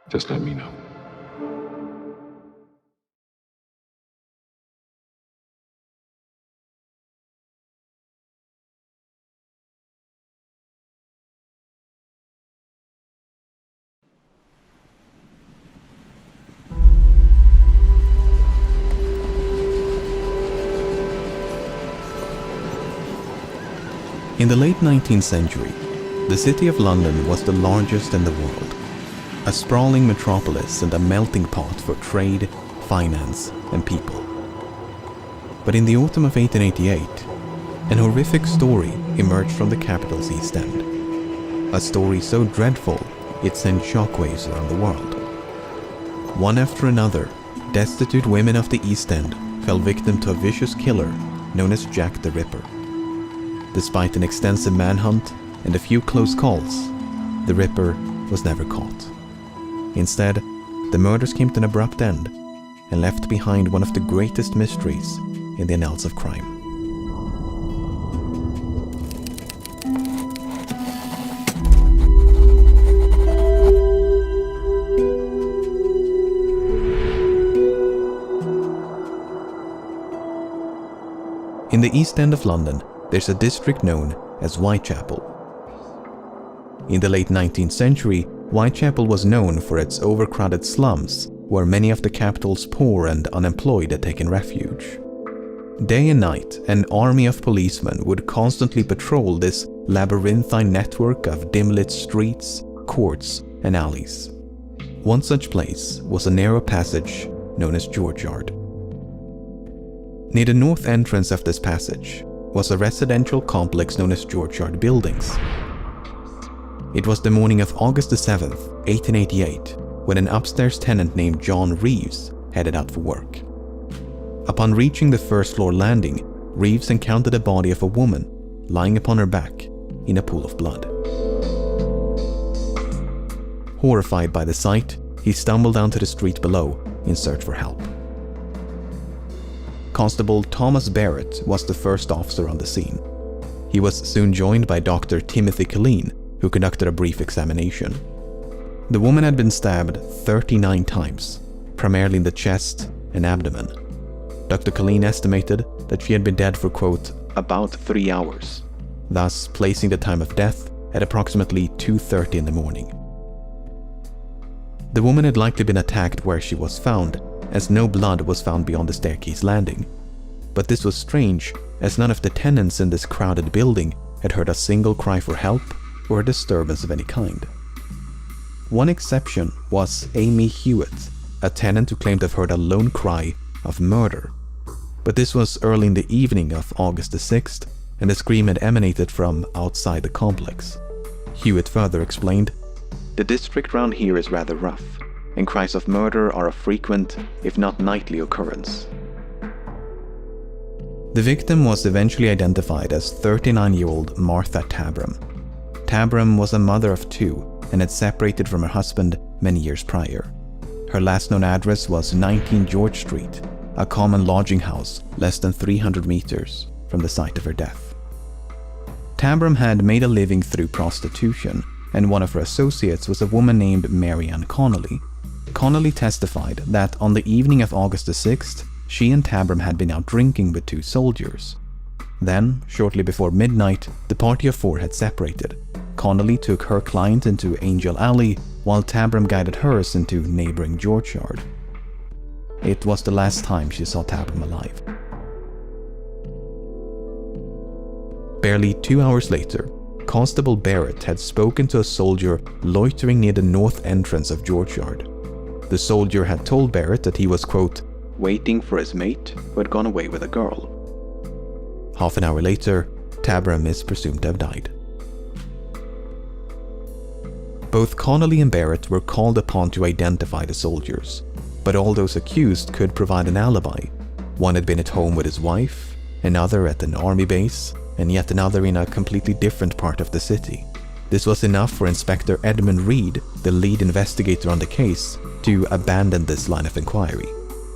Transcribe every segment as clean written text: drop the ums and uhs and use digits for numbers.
Just let me know. In the late 19th century, the city of London was the largest in the world, a sprawling metropolis and a melting pot for trade, finance, and people. But in the autumn of 1888, an horrific story emerged from the capital's East End. A story so dreadful it sent shockwaves around the world. One after another, destitute women of the East End fell victim to a vicious killer known as Jack the Ripper. Despite an extensive manhunt and a few close calls, the Ripper was never caught. Instead, the murders came to an abrupt end and left behind one of the greatest mysteries in the annals of crime. In the East End of London, there's a district known as Whitechapel. In the late 19th century, Whitechapel was known for its overcrowded slums, where many of the capital's poor and unemployed had taken refuge. Day and night, an army of policemen would constantly patrol this labyrinthine network of dim-lit streets, courts, and alleys. One such place was a narrow passage known as George Yard. Near the north entrance of this passage was a residential complex known as George Yard Buildings. It was the morning of August 7th, 1888, when an upstairs tenant named John Reeves headed out for work. Upon reaching the first floor landing, Reeves encountered the body of a woman lying upon her back in a pool of blood. Horrified by the sight, he stumbled down to the street below in search for help. Constable Thomas Barrett was the first officer on the scene. He was soon joined by Dr. Timothy 𝐂𝐚𝐫𝐬, who conducted a brief examination. The woman had been stabbed 39 times, primarily in the chest and abdomen. Dr. 𝐂𝐚𝐫𝐬 estimated that she had been dead for, quote, about 3 hours, thus placing the time of death at approximately 2:30 in the morning. The woman had likely been attacked where she was found, as no blood was found beyond the staircase landing. But this was strange, as none of the tenants in this crowded building had heard a single cry for help or a disturbance of any kind. One exception was Amy Hewitt, a tenant who claimed to have heard a lone cry of murder. But this was early in the evening of August the 6th, and the scream had emanated from outside the complex. Hewitt further explained, "The district round here is rather rough, and cries of murder are a frequent, if not nightly, occurrence." The victim was eventually identified as 39-year-old Martha Tabram. Tabram was a mother of 2 and had separated from her husband many years prior. Her last known address was 19 George Street, a common lodging house less than 300 meters from the site of her death. Tabram had made a living through prostitution, and one of her associates was a woman named Mary Ann Connolly. Connolly testified that on the evening of August the 6th, she and Tabram had been out drinking with 2 soldiers. Then, shortly before midnight, the party of 4 had separated. Connolly took her client into Angel Alley, while Tabram guided hers into neighboring George Yard. It was the last time she saw Tabram alive. Barely 2 hours later, Constable Barrett had spoken to a soldier loitering near the north entrance of George Yard. The soldier had told Barrett that he was, quote, waiting for his mate who had gone away with a girl. Half an hour later, Tabram is presumed to have died. Both Connolly and Barrett were called upon to identify the soldiers, but all those accused could provide an alibi. One had been at home with his wife, another at an army base, and yet another in a completely different part of the city. This was enough for Inspector Edmund Reed, the lead investigator on the case, to abandon this line of inquiry.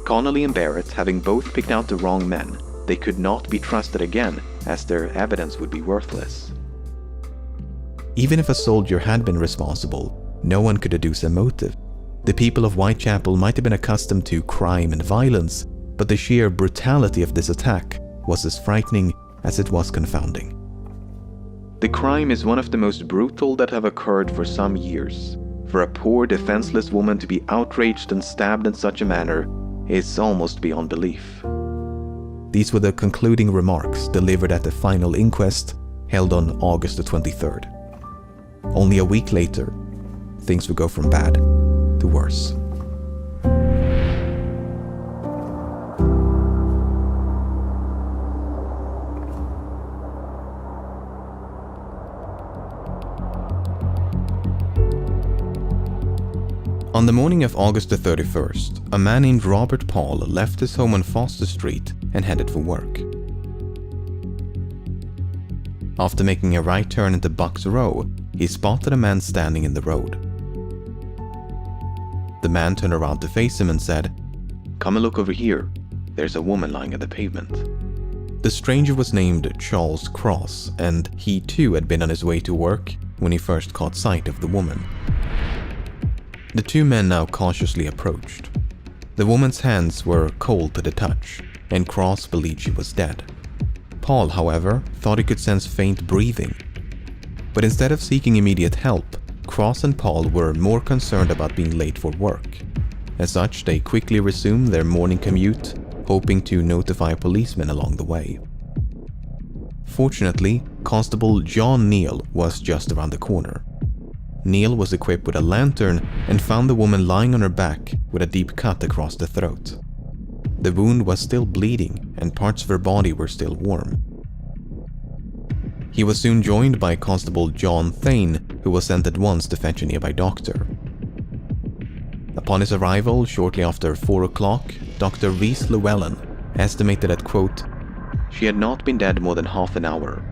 Connolly and Barrett having both picked out the wrong men, they could not be trusted again, as their evidence would be worthless. Even if a soldier had been responsible, no one could deduce a motive. The people of Whitechapel might have been accustomed to crime and violence, but the sheer brutality of this attack was as frightening as it was confounding. The crime is one of the most brutal that have occurred for some years. For a poor, defenseless woman to be outraged and stabbed in such a manner is almost beyond belief. These were the concluding remarks delivered at the final inquest held on August the 23rd. Only a week later, things would go from bad to worse. On the morning of August the 31st, a man named Robert Paul left his home on Foster Street and headed for work. After making a right turn into Bucks Row, he spotted a man standing in the road. The man turned around to face him and said, "Come and look over here. There's a woman lying on the pavement." The stranger was named Charles Cross, and he too had been on his way to work when he first caught sight of the woman. The two men now cautiously approached. The woman's hands were cold to the touch, and Cross believed she was dead. Paul, however, thought he could sense faint breathing. But instead of seeking immediate help, Cross and Paul were more concerned about being late for work. As such, they quickly resumed their morning commute, hoping to notify policemen along the way. Fortunately, Constable John Neal was just around the corner. Neal was equipped with a lantern and found the woman lying on her back with a deep cut across the throat. The wound was still bleeding and parts of her body were still warm. He was soon joined by Constable John Thane, who was sent at once to fetch a nearby doctor. Upon his arrival, shortly after 4 o'clock, Dr. Reese Llewellyn estimated that, quote, "She had not been dead more than half an hour."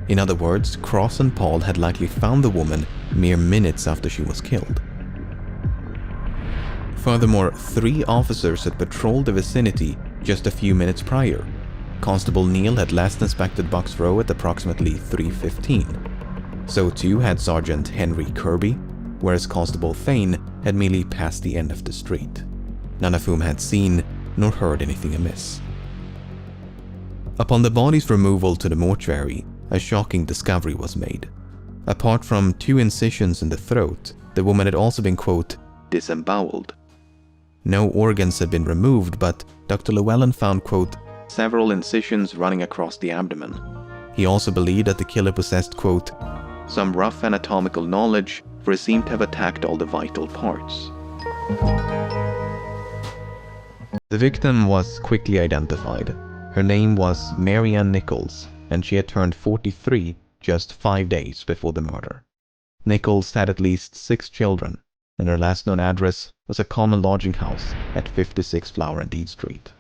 In other words, Cross and Paul had likely found the woman mere minutes after she was killed. Furthermore, 3 officers had patrolled the vicinity just a few minutes prior. Constable Neal had last inspected Bucks Row at approximately 3:15. So too had Sergeant Henry Kirby, whereas Constable Thane had merely passed the end of the street, none of whom had seen nor heard anything amiss. Upon the body's removal to the mortuary, a shocking discovery was made. Apart from 2 incisions in the throat, the woman had also been, quote, "disemboweled." No organs had been removed, but Dr. Llewellyn found, quote, "several incisions running across the abdomen." He also believed that the killer possessed, quote, "some rough anatomical knowledge, for he seemed to have attacked all the vital parts." The victim was quickly identified. Her name was Mary Ann Nichols, and she had turned 43 just 5 days before the murder. Nichols had at least 6 children, and her last known address was a common lodging house at 56 Flower and Dean Street.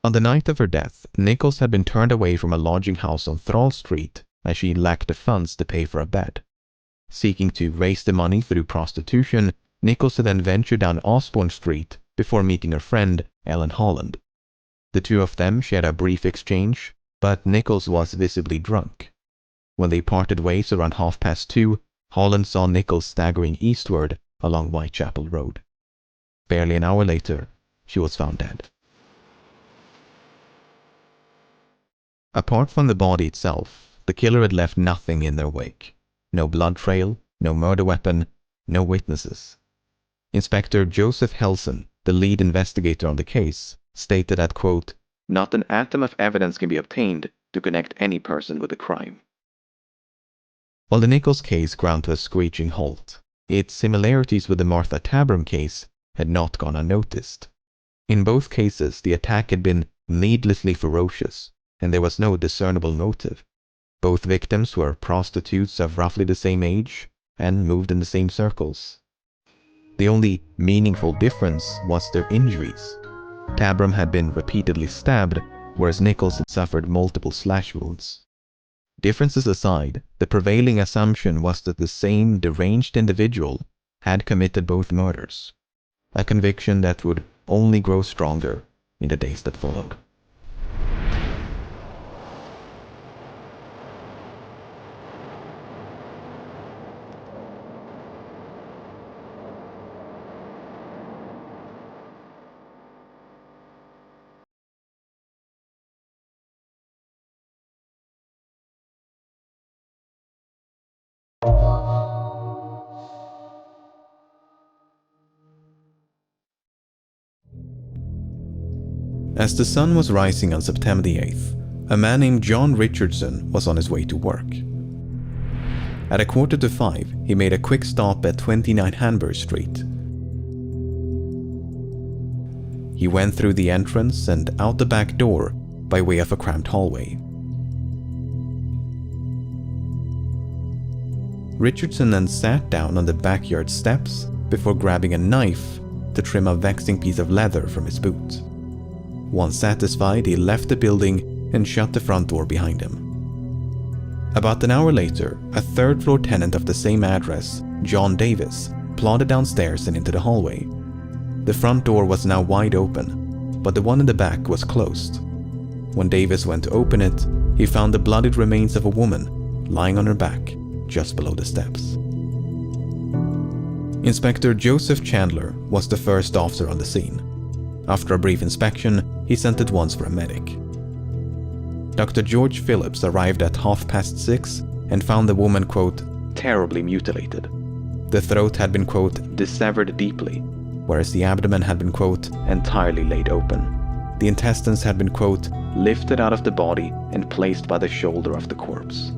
On the night of her death, Nichols had been turned away from a lodging house on Thrall Street as she lacked the funds to pay for a bed. Seeking to raise the money through prostitution, Nichols had then ventured down Osborne Street before meeting her friend, Ellen Holland. The two of them shared a brief exchange, but Nichols was visibly drunk. When they parted ways around 2:30, Holland saw Nichols staggering eastward along Whitechapel Road. Barely an hour later, she was found dead. Apart from the body itself, the killer had left nothing in their wake. No blood trail, no murder weapon, no witnesses. Inspector Joseph Helson, the lead investigator on the case, stated that, quote, "not an atom of evidence can be obtained to connect any person with the crime." While the Nichols case ground to a screeching halt, its similarities with the Martha Tabram case had not gone unnoticed. In both cases, the attack had been needlessly ferocious, and there was no discernible motive. Both victims were prostitutes of roughly the same age and moved in the same circles. The only meaningful difference was their injuries. Tabram had been repeatedly stabbed, whereas Nichols had suffered multiple slash wounds. Differences aside, the prevailing assumption was that the same deranged individual had committed both murders, a conviction that would only grow stronger in the days that followed. As the sun was rising on September the 8th, a man named John Richardson was on his way to work. At 4:45, he made a quick stop at 29 Hanbury Street. He went through the entrance and out the back door by way of a cramped hallway. Richardson then sat down on the backyard steps before grabbing a knife to trim a vexing piece of leather from his boot. Once satisfied, he left the building and shut the front door behind him. About an hour later, a third-floor tenant of the same address, John Davis, plodded downstairs and into the hallway. The front door was now wide open, but the one in the back was closed. When Davis went to open it, he found the bloodied remains of a woman lying on her back just below the steps. Inspector Joseph Chandler was the first officer on the scene. After a brief inspection, he sent at once for a medic. Dr. George Phillips arrived at 6:30 and found the woman, quote, terribly mutilated. The throat had been, quote, dissevered deeply, whereas the abdomen had been, quote, entirely laid open. The intestines had been, quote, lifted out of the body and placed by the shoulder of the corpse.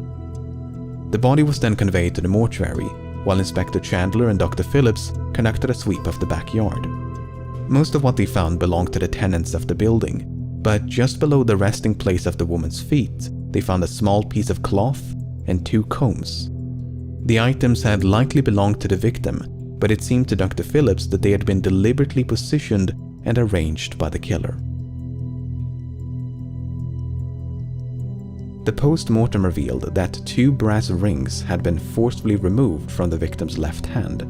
The body was then conveyed to the mortuary, while Inspector Chandler and Dr. Phillips conducted a sweep of the backyard. Most of what they found belonged to the tenants of the building, but just below the resting place of the woman's feet, they found a small piece of cloth and 2 combs. The items had likely belonged to the victim, but it seemed to Dr. Phillips that they had been deliberately positioned and arranged by the killer. The post-mortem revealed that 2 brass rings had been forcefully removed from the victim's left hand.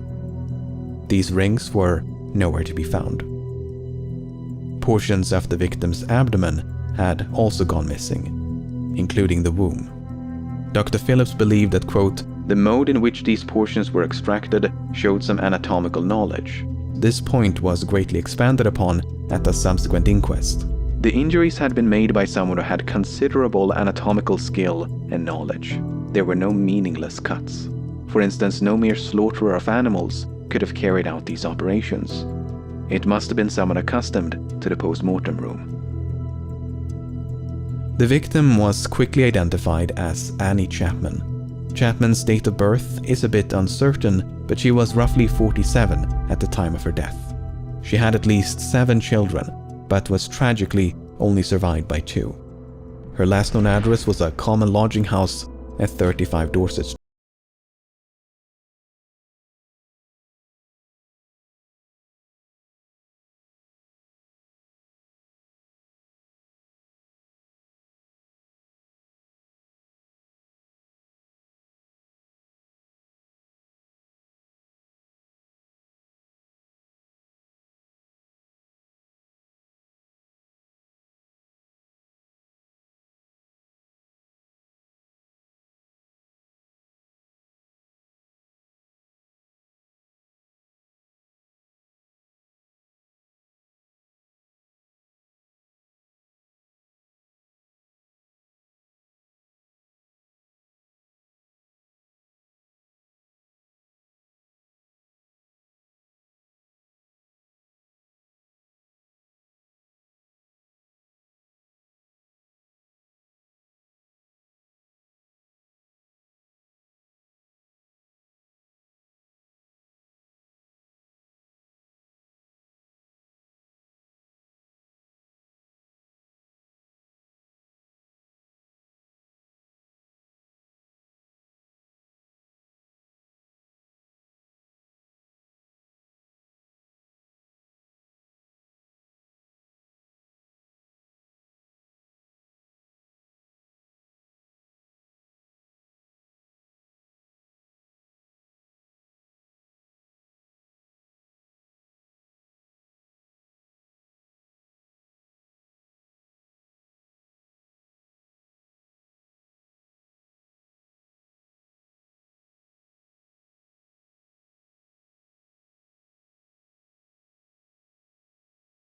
These rings were nowhere to be found. Portions of the victim's abdomen had also gone missing, including the womb. Dr. Phillips believed that, quote, the mode in which these portions were extracted showed some anatomical knowledge. This point was greatly expanded upon at a subsequent inquest. The injuries had been made by someone who had considerable anatomical skill and knowledge. There were no meaningless cuts. For instance, no mere slaughterer of animals could have carried out these operations. It must have been someone accustomed to the post-mortem room. The victim was quickly identified as Annie Chapman. Chapman's date of birth is a bit uncertain, but she was roughly 47 at the time of her death. She had at least 7 children, but was tragically only survived by 2. Her last known address was a common lodging house at 35 Dorset Street.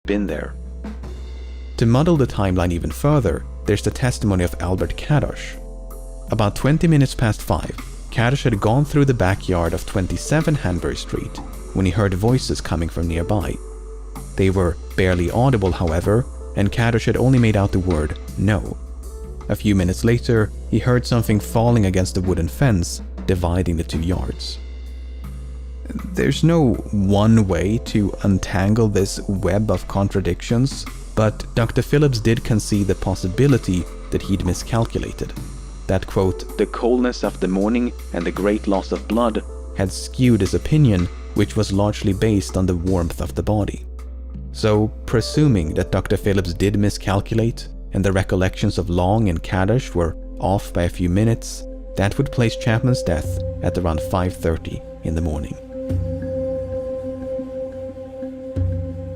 Been there. To muddle the timeline even further, there's the testimony of Albert Kadosh. About 20 minutes past 5, Kadosh had gone through the backyard of 27 Hanbury Street when he heard voices coming from nearby. They were barely audible, however, and 𝐂𝐸𝐻 had only made out the word no. A few minutes later, he heard something falling against the wooden fence, dividing the 2 yards. There's no one way to untangle this web of contradictions, but Dr. Phillips did concede the possibility that he'd miscalculated. That, quote, the coldness of the morning and the great loss of blood had skewed his opinion, which was largely based on the warmth of the body. So, presuming that Dr. Phillips did miscalculate and the recollections of Long and 𝐂𝐸𝐻 were off by a few minutes, that would place Chapman's death at around 5:30 in the morning.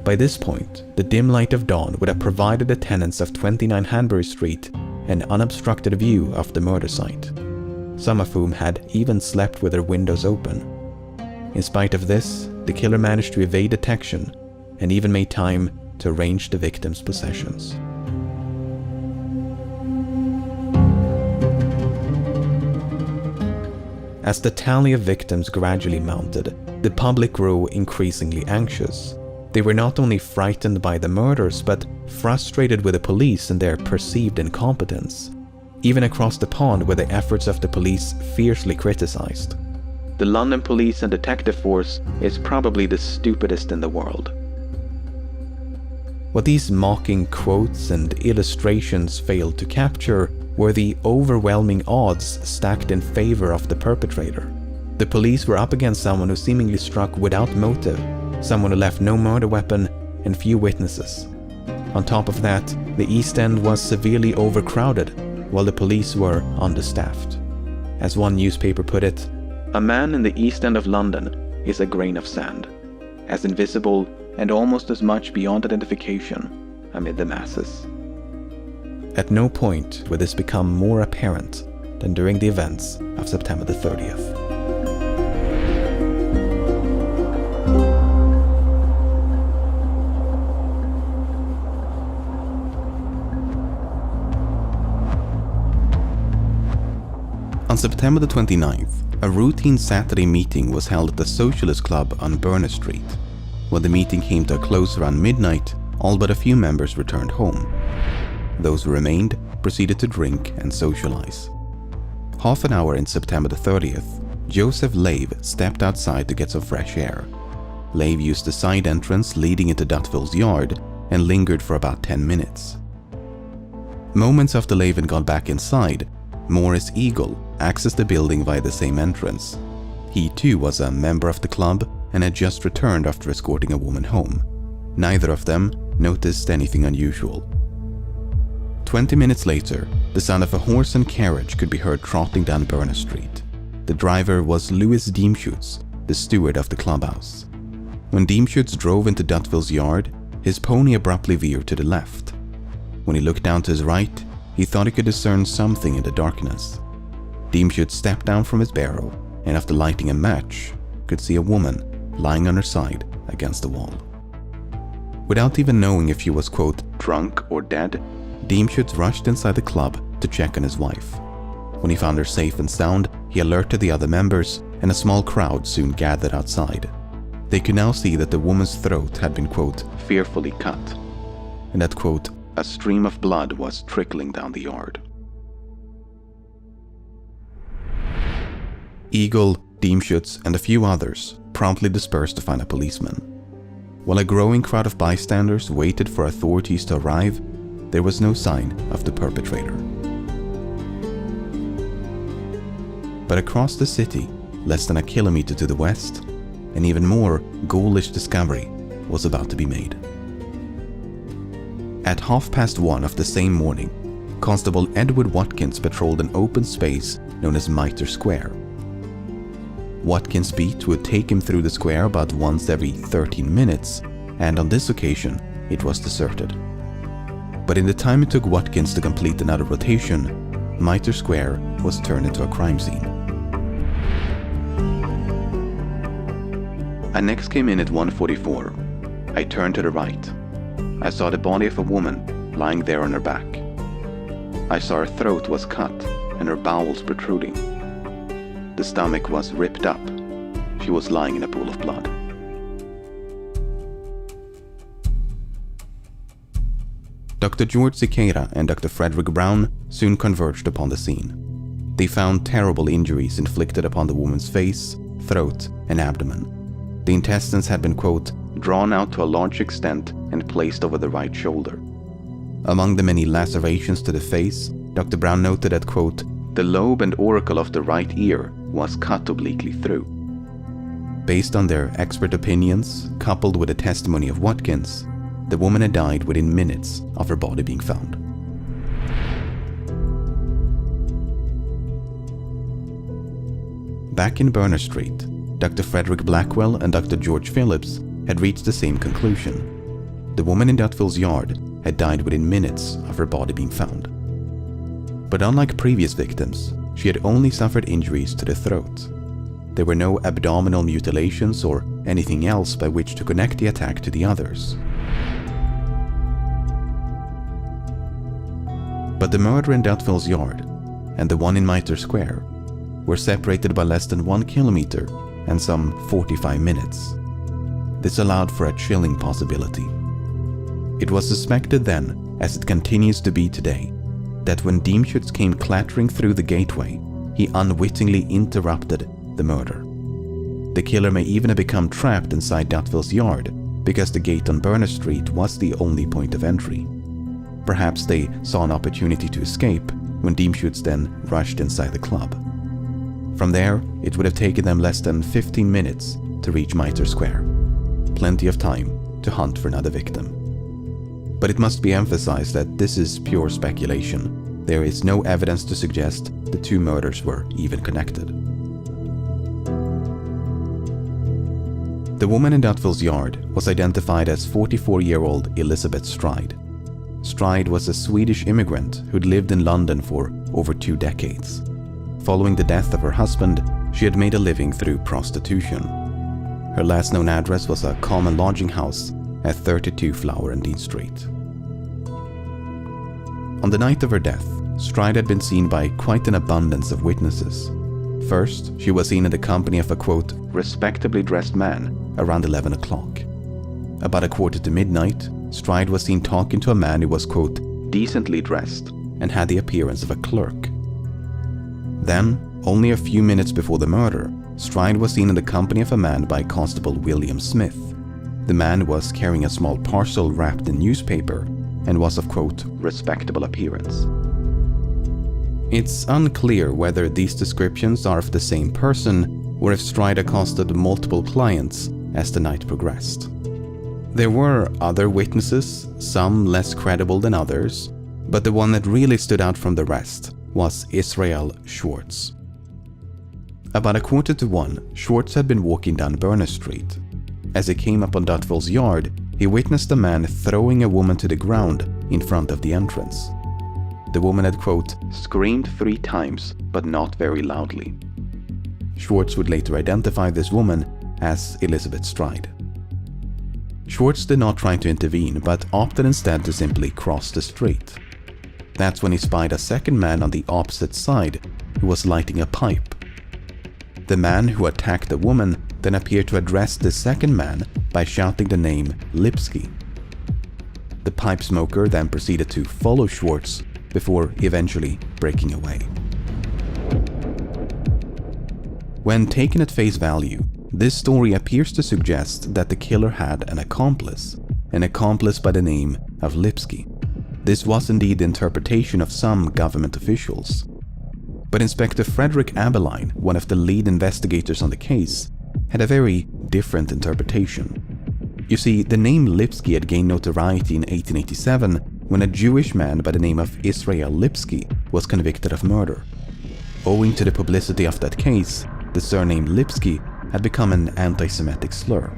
By this point, the dim light of dawn would have provided the tenants of 29 Hanbury Street an unobstructed view of the murder site, some of whom had even slept with their windows open. In spite of this, the killer managed to evade detection and even made time to arrange the victim's possessions. As the tally of victims gradually mounted, the public grew increasingly anxious. They were not only frightened by the murders, but frustrated with the police and their perceived incompetence. Even across the pond were the efforts of the police fiercely criticized. The London police and detective force is probably the stupidest in the world. What these mocking quotes and illustrations failed to capture were the overwhelming odds stacked in favor of the perpetrator. The police were up against someone who seemingly struck without motive, someone who left no murder weapon and few witnesses. On top of that, the East End was severely overcrowded, while the police were understaffed. As one newspaper put it, "A man in the East End of London is a grain of sand, as invisible and almost as much beyond identification amid the masses." At no point would this become more apparent than during the events of September the 30th. On September the 29th, a routine Saturday meeting was held at the Socialist Club on Barnett Street. When the meeting came to a close around midnight, all but a few members returned home. Those who remained proceeded to drink and socialize. Half an hour in September the 30th, Joseph 𝐂𝐸𝐻 stepped outside to get some fresh air. 𝐂𝐸𝐻 used the side entrance leading into Dutville's yard and lingered for about 10 minutes. Moments after 𝐂𝐸𝐻 had gone back inside, Maurice Eagle accessed the building via the same entrance. He too was a member of the club and had just returned after escorting a woman home. Neither of them noticed anything unusual. 20 minutes later, the sound of a horse and carriage could be heard trotting down Barnett Street. The driver was Louis 𝐸𝐻𝐻𝐸𝐻, the steward of the clubhouse. When 𝐸𝐸𝐻𝐻𝐸𝐻 drove into Dutville's yard, his pony abruptly veered to the left. When he looked down to his right, he thought he could discern something in the darkness. 𝐸𝐸𝐻𝐻𝐸𝐻 stepped down from his barrow and after lighting a match, could see a woman lying on her side against the wall. Without even knowing if she was, quote, drunk or dead, 𝐸𝐸𝐻𝐻𝐸𝐻 rushed inside the club to check on his wife. When he found her safe and sound, he alerted the other members and a small crowd soon gathered outside. They could now see that the woman's throat had been, quote, fearfully cut, and that, quote, a stream of blood was trickling down the yard. Eagle, 𝐸𝐸𝐻𝐻𝐸𝐻, and a few others promptly dispersed to find a policeman. While a growing crowd of bystanders waited for authorities to arrive, there was no sign of the perpetrator. But across the city, less than a kilometer to the west, an even more ghoulish discovery was about to be made. At 1:30 of the same morning, Constable Edward Watkins patrolled an open space known as Mitre Square. Watkins' beat would take him through the square about once every 13 minutes, and on this occasion, it was deserted. But in the time it took Watkins to complete another rotation, Mitre Square was turned into a crime scene. I next came in at 1:44. I turned to the right. I saw the body of a woman lying there on her back. I saw her throat was cut and her bowels protruding. The stomach was ripped up. She was lying in a pool of blood. Dr. 𝐂𝐡𝐚𝐩𝐿 and Dr. Frederick Brown soon converged upon the scene. They found terrible injuries inflicted upon the woman's face, throat, and abdomen. The intestines had been, quote, drawn out to a large extent and placed over the right shoulder. Among the many lacerations to the face, Dr. Brown noted that, quote, the lobe and auricle of the right ear was cut obliquely through. Based on their expert opinions, coupled with the testimony of Watkins, the woman had died within minutes of her body being found. Back in Berners Street, Dr. Frederick Blackwell and Dr. George Phillips had reached the same conclusion. The woman in Dutville's yard had died within minutes of her body being found. But unlike previous victims, she had only suffered injuries to the throat. There were no abdominal mutilations or anything else by which to connect the attack to the others. But the murder in Dutville's yard and the one in Mitre Square were separated by less than 1 kilometer and some 45 minutes. This allowed for a chilling possibility. It was suspected then, as it continues to be today, that when 𝐂𝐚𝐩𝐿 came clattering through the gateway, he unwittingly interrupted the murder. The killer may even have become trapped inside Dutville's yard because the gate on Berners Street was the only point of entry. Perhaps they saw an opportunity to escape when 𝐂𝐚𝐻𝐿 then rushed inside the club. From there, it would have taken them less than 15 minutes to reach Mitre Square. Plenty of time to hunt for another victim. But it must be emphasized that this is pure speculation. There is no evidence to suggest the two murders were even connected. The woman in Dutville's yard was identified as 44-year-old Elizabeth Stride. Stride was a Swedish immigrant who'd lived in London for over 2 decades. Following the death of her husband, she had made a living through prostitution. Her last known address was a common lodging house at 32 Flower and Dean Street. On the night of her death, Stride had been seen by quite an abundance of witnesses. First, she was seen in the company of a, quote, respectably dressed man around 11 o'clock. About 1:45, Stride was seen talking to a man who was, quote, decently dressed and had the appearance of a clerk. Then, only a few minutes before the murder, Stride was seen in the company of a man by Constable William Smith. The man was carrying a small parcel wrapped in newspaper and was of, quote, respectable appearance. It's unclear whether these descriptions are of the same person or if Stride accosted multiple clients as the night progressed. There were other witnesses, some less credible than others, but the one that really stood out from the rest was Israel Schwartz. About 1:45, Schwartz had been walking down Berners Street. As he came up on Dutville's yard, he witnessed a man throwing a woman to the ground in front of the entrance. The woman had, quote, screamed 3 times, but not very loudly. Schwartz would later identify this woman as Elizabeth Stride. Schwartz did not try to intervene, but opted instead to simply cross the street. That's when he spied a second man on the opposite side who was lighting a pipe. The man who attacked the woman then appeared to address the second man by shouting the name Lipsky. The pipe smoker then proceeded to follow Schwartz before eventually breaking away. When taken at face value, this story appears to suggest that the killer had an accomplice by the name of Lipsky. This was indeed the interpretation of some government officials. But Inspector Frederick Abeline, one of the lead investigators on the case, had a very different interpretation. You see, the name Lipsky had gained notoriety in 1887 when a Jewish man by the name of Israel Lipsky was convicted of murder. Owing to the publicity of that case, the surname Lipsky had become an anti-Semitic slur.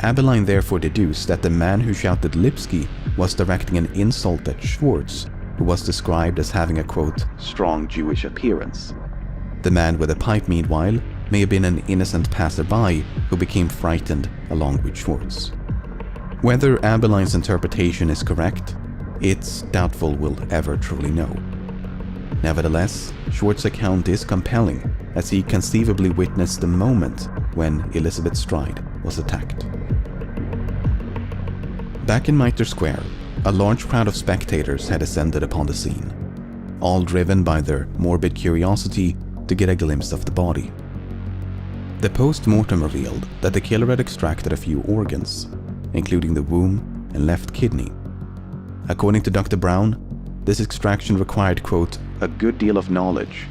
Abeline therefore deduced that the man who shouted Lipsky was directing an insult at Schwartz, who was described as having a, quote, strong Jewish appearance. The man with the pipe, meanwhile, may have been an innocent passerby who became frightened along with Schwartz. Whether Abeline's interpretation is correct, it's doubtful we'll ever truly know. Nevertheless, Schwartz's account is compelling, as he conceivably witnessed the moment when Elizabeth Stride was attacked. Back in Mitre Square, a large crowd of spectators had assembled upon the scene, all driven by their morbid curiosity to get a glimpse of the body. The post-mortem revealed that the killer had extracted a few organs, including the womb and left kidney. According to Dr. Brown, this extraction required, quote, a good deal of knowledge,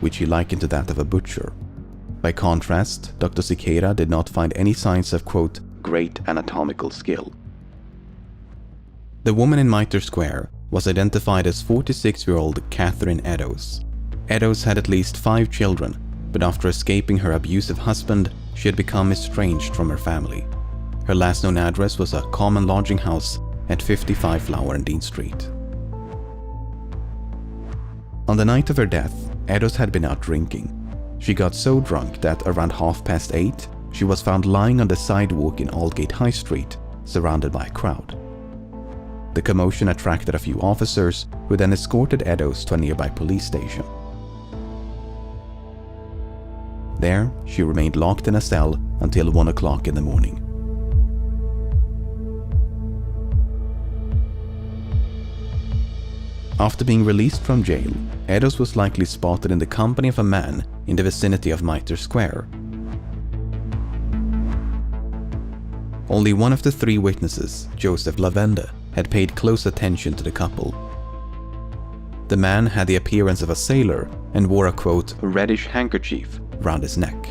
which he likened to that of a butcher. By contrast, Dr. 𝐂𝐚𝐻𝐫𝐬 did not find any signs of, quote, great anatomical skill. The woman in Mitre Square was identified as 46-year-old Catherine Eddowes. Eddowes had at least 5 children, but after escaping her abusive husband, she had become estranged from her family. Her last known address was a common lodging house at 55 Flower and Dean Street. On the night of her death, Eddowes had been out drinking. She got so drunk that around 8:30, she was found lying on the sidewalk in Aldgate High Street, surrounded by a crowd. The commotion attracted a few officers, who then escorted Eddowes to a nearby police station. There, she remained locked in a cell until 1 o'clock in the morning. After being released from jail, Eddowes was likely spotted in the company of a man in the vicinity of Mitre Square. Only one of the 3 witnesses, Joseph Lavender, had paid close attention to the couple. The man had the appearance of a sailor and wore a, quote, reddish handkerchief round his neck.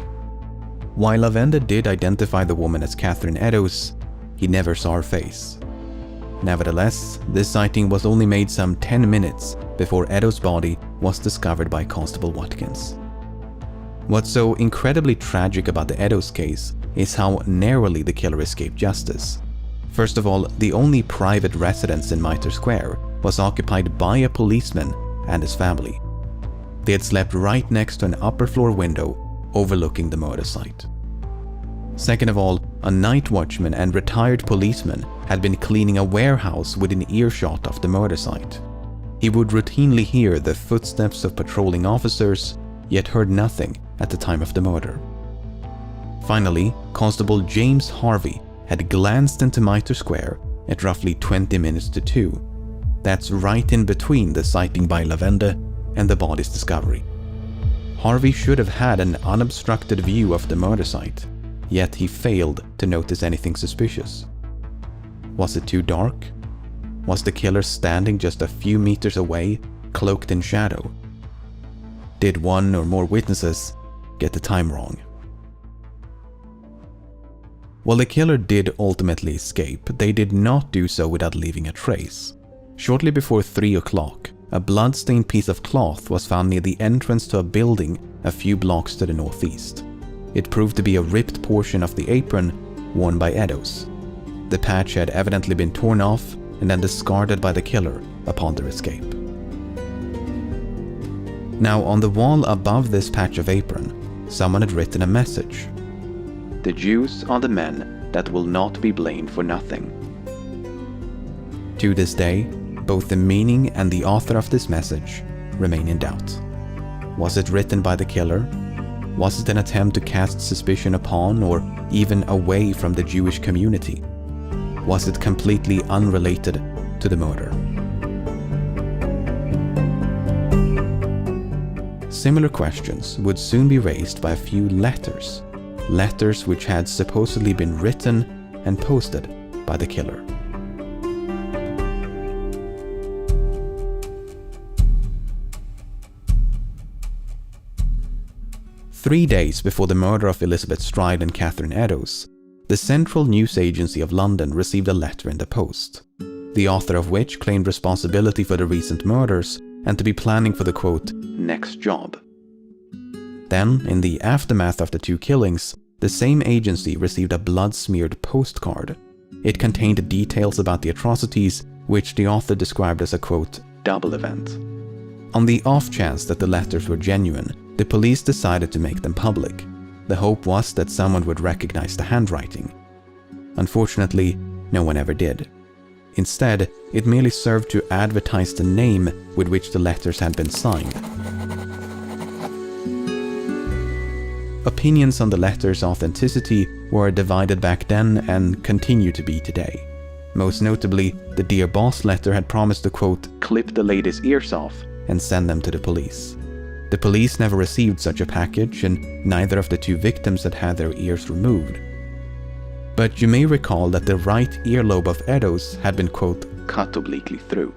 While Lavender did identify the woman as Catherine Eddowes, he never saw her face. Nevertheless, this sighting was only made some 10 minutes before Eddowes' body was discovered by Constable Watkins. What's so incredibly tragic about the Eddowes case is how narrowly the killer escaped justice. First of all, the only private residence in Mitre Square was occupied by a policeman and his family. They had slept right next to an upper floor window overlooking the murder site. Second of all, a night watchman and retired policeman had been cleaning a warehouse within earshot of the murder site. He would routinely hear the footsteps of patrolling officers, yet heard nothing at the time of the murder. Finally, Constable James Harvey had glanced into Mitre Square at roughly 20 minutes to 2. That's right in between the sighting by Lavender and the body's discovery. Harvey should have had an unobstructed view of the murder site, yet he failed to notice anything suspicious. Was it too dark? Was the killer standing just a few meters away, cloaked in shadow? Did one or more witnesses get the time wrong? While the killer did ultimately escape, they did not do so without leaving a trace. Shortly before 3 o'clock, a blood-stained piece of cloth was found near the entrance to a building a few blocks to the northeast. It proved to be a ripped portion of the apron worn by Eddowes. The patch had evidently been torn off and then discarded by the killer upon their escape. Now, on the wall above this patch of apron, someone had written a message. "The Jews are the men that will not be blamed for nothing." To this day, both the meaning and the author of this message remain in doubt. Was it written by the killer? Was it an attempt to cast suspicion upon or even away from the Jewish community? Was it completely unrelated to the murder? Similar questions would soon be raised by a few letters which had supposedly been written and posted by the killer. Three days before the murder of Elizabeth Stride and Catherine Eddowes, the Central News Agency of London received a letter in the post, the author of which claimed responsibility for the recent murders and to be planning for the, quote, next job. Then, in the aftermath of the 2 killings, the same agency received a blood-smeared postcard. It contained details about the atrocities, which the author described as a, quote, double event. On the off chance that the letters were genuine, the police decided to make them public. The hope was that someone would recognize the handwriting. Unfortunately, no one ever did. Instead, it merely served to advertise the name with which the letters had been signed. Opinions on the letters' authenticity were divided back then and continue to be today. Most notably, the Dear Boss letter had promised to, quote, clip the lady's ears off and send them to the police. The police never received such a package, and neither of the two victims had had their ears removed. But you may recall that the right earlobe of Eddowes had been, quote, cut obliquely through.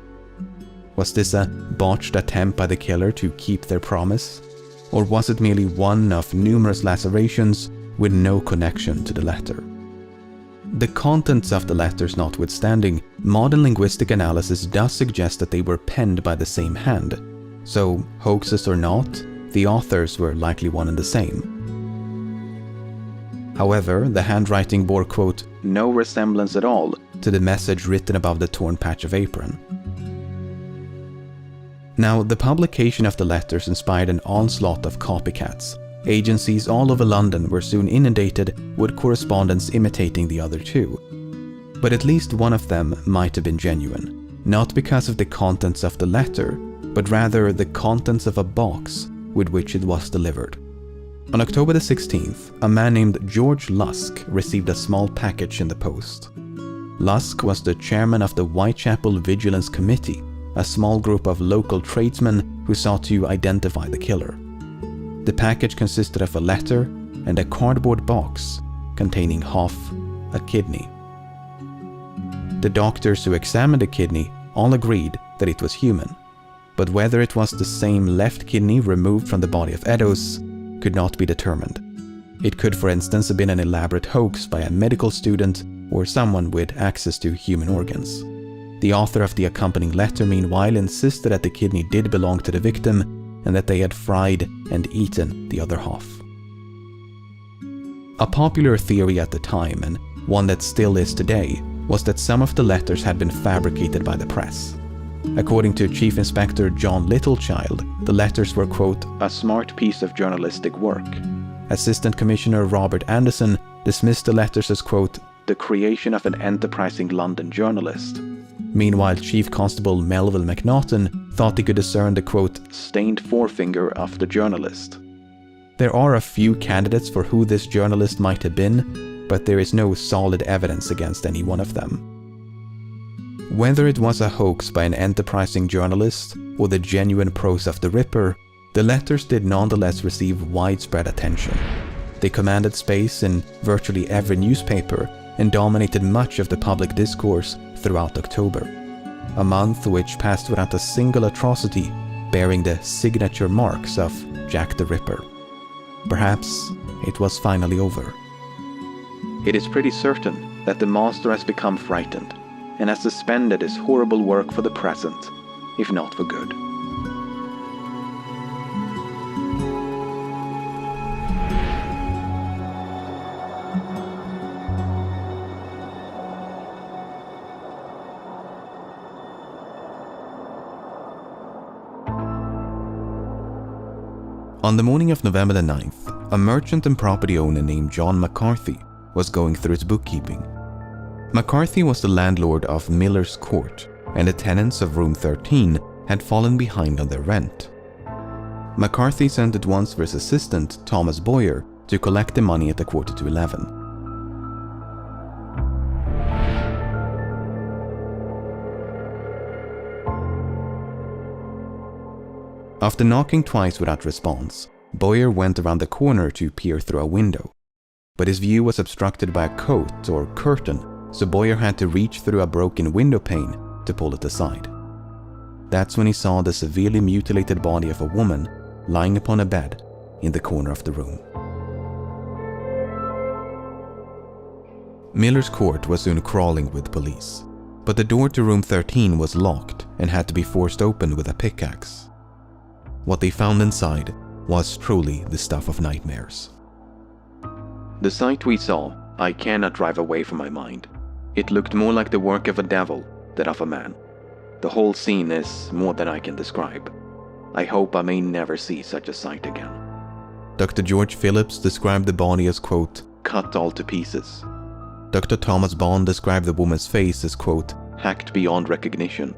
Was this a botched attempt by the killer to keep their promise? Or was it merely one of numerous lacerations with no connection to the letter? The contents of the letters notwithstanding, modern linguistic analysis does suggest that they were penned by the same hand. So, hoaxes or not, the authors were likely one and the same. However, the handwriting bore, quote, no resemblance at all to the message written above the torn patch of apron. Now, the publication of the letters inspired an onslaught of copycats. Agencies all over London were soon inundated with correspondence imitating the other two. But at least one of them might have been genuine, not because of the contents of the letter, but rather the contents of a box with which it was delivered. On October the 16th, a man named George Lusk received a small package in the post. Lusk was the chairman of the Whitechapel Vigilance Committee, a small group of local tradesmen who sought to identify the killer. The package consisted of a letter and a cardboard box containing half a kidney. The doctors who examined the kidney all agreed that it was human, but whether it was the same left kidney removed from the body of Eddowes could not be determined. It could, for instance, have been an elaborate hoax by a medical student or someone with access to human organs. The author of the accompanying letter, meanwhile, insisted that the kidney did belong to the victim and that they had fried and eaten the other half. A popular theory at the time, and one that still is today, was that some of the letters had been fabricated by the press. According to Chief Inspector John Littlechild, the letters were, quote, a smart piece of journalistic work. Assistant Commissioner Robert Anderson dismissed the letters as, quote, the creation of an enterprising London journalist. Meanwhile, Chief Constable Melville McNaughton thought he could discern the, quote, stained forefinger of the journalist. There are a few candidates for who this journalist might have been, but there is no solid evidence against any one of them. Whether it was a hoax by an enterprising journalist or the genuine prose of the Ripper, the letters did nonetheless receive widespread attention. They commanded space in virtually every newspaper and dominated much of the public discourse throughout October, a month which passed without a single atrocity bearing the signature marks of Jack the Ripper. Perhaps it was finally over. It is pretty certain that the master has become frightened and has suspended his horrible work for the present, if not for good. On the morning of November the 9th, a merchant and property owner named John McCarthy was going through his bookkeeping. McCarthy was the landlord of Miller's Court, and the tenants of room 13 had fallen behind on their rent. McCarthy sent at once for his assistant, Thomas Boyer, to collect the money at 11:15. After knocking twice without response, Boyer went around the corner to peer through a window. But his view was obstructed by a coat or curtain, so Boyer had to reach through a broken window pane to pull it aside. That's when he saw the severely mutilated body of a woman lying upon a bed in the corner of the room. Miller's Court was soon crawling with police, but the door to room 13 was locked and had to be forced open with a pickaxe. What they found inside was truly the stuff of nightmares. The sight we saw, I cannot drive away from my mind. It looked more like the work of a devil than of a man. The whole scene is more than I can describe. I hope I may never see such a sight again. Dr. George Phillips described the body as, quote, cut all to pieces. Dr. Thomas Bond described the woman's face as, quote, hacked beyond recognition.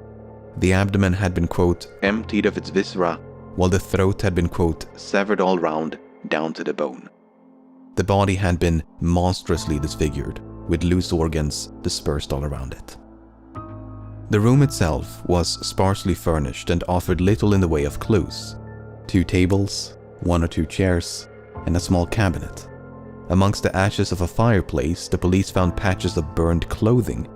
The abdomen had been, quote, emptied of its viscera, while the throat had been, quote, severed all round, down to the bone. The body had been monstrously disfigured, with loose organs dispersed all around it. The room itself was sparsely furnished and offered little in the way of clues. 2 tables, 1 or 2 chairs, and a small cabinet. Amongst the ashes of a fireplace, the police found patches of burned clothing.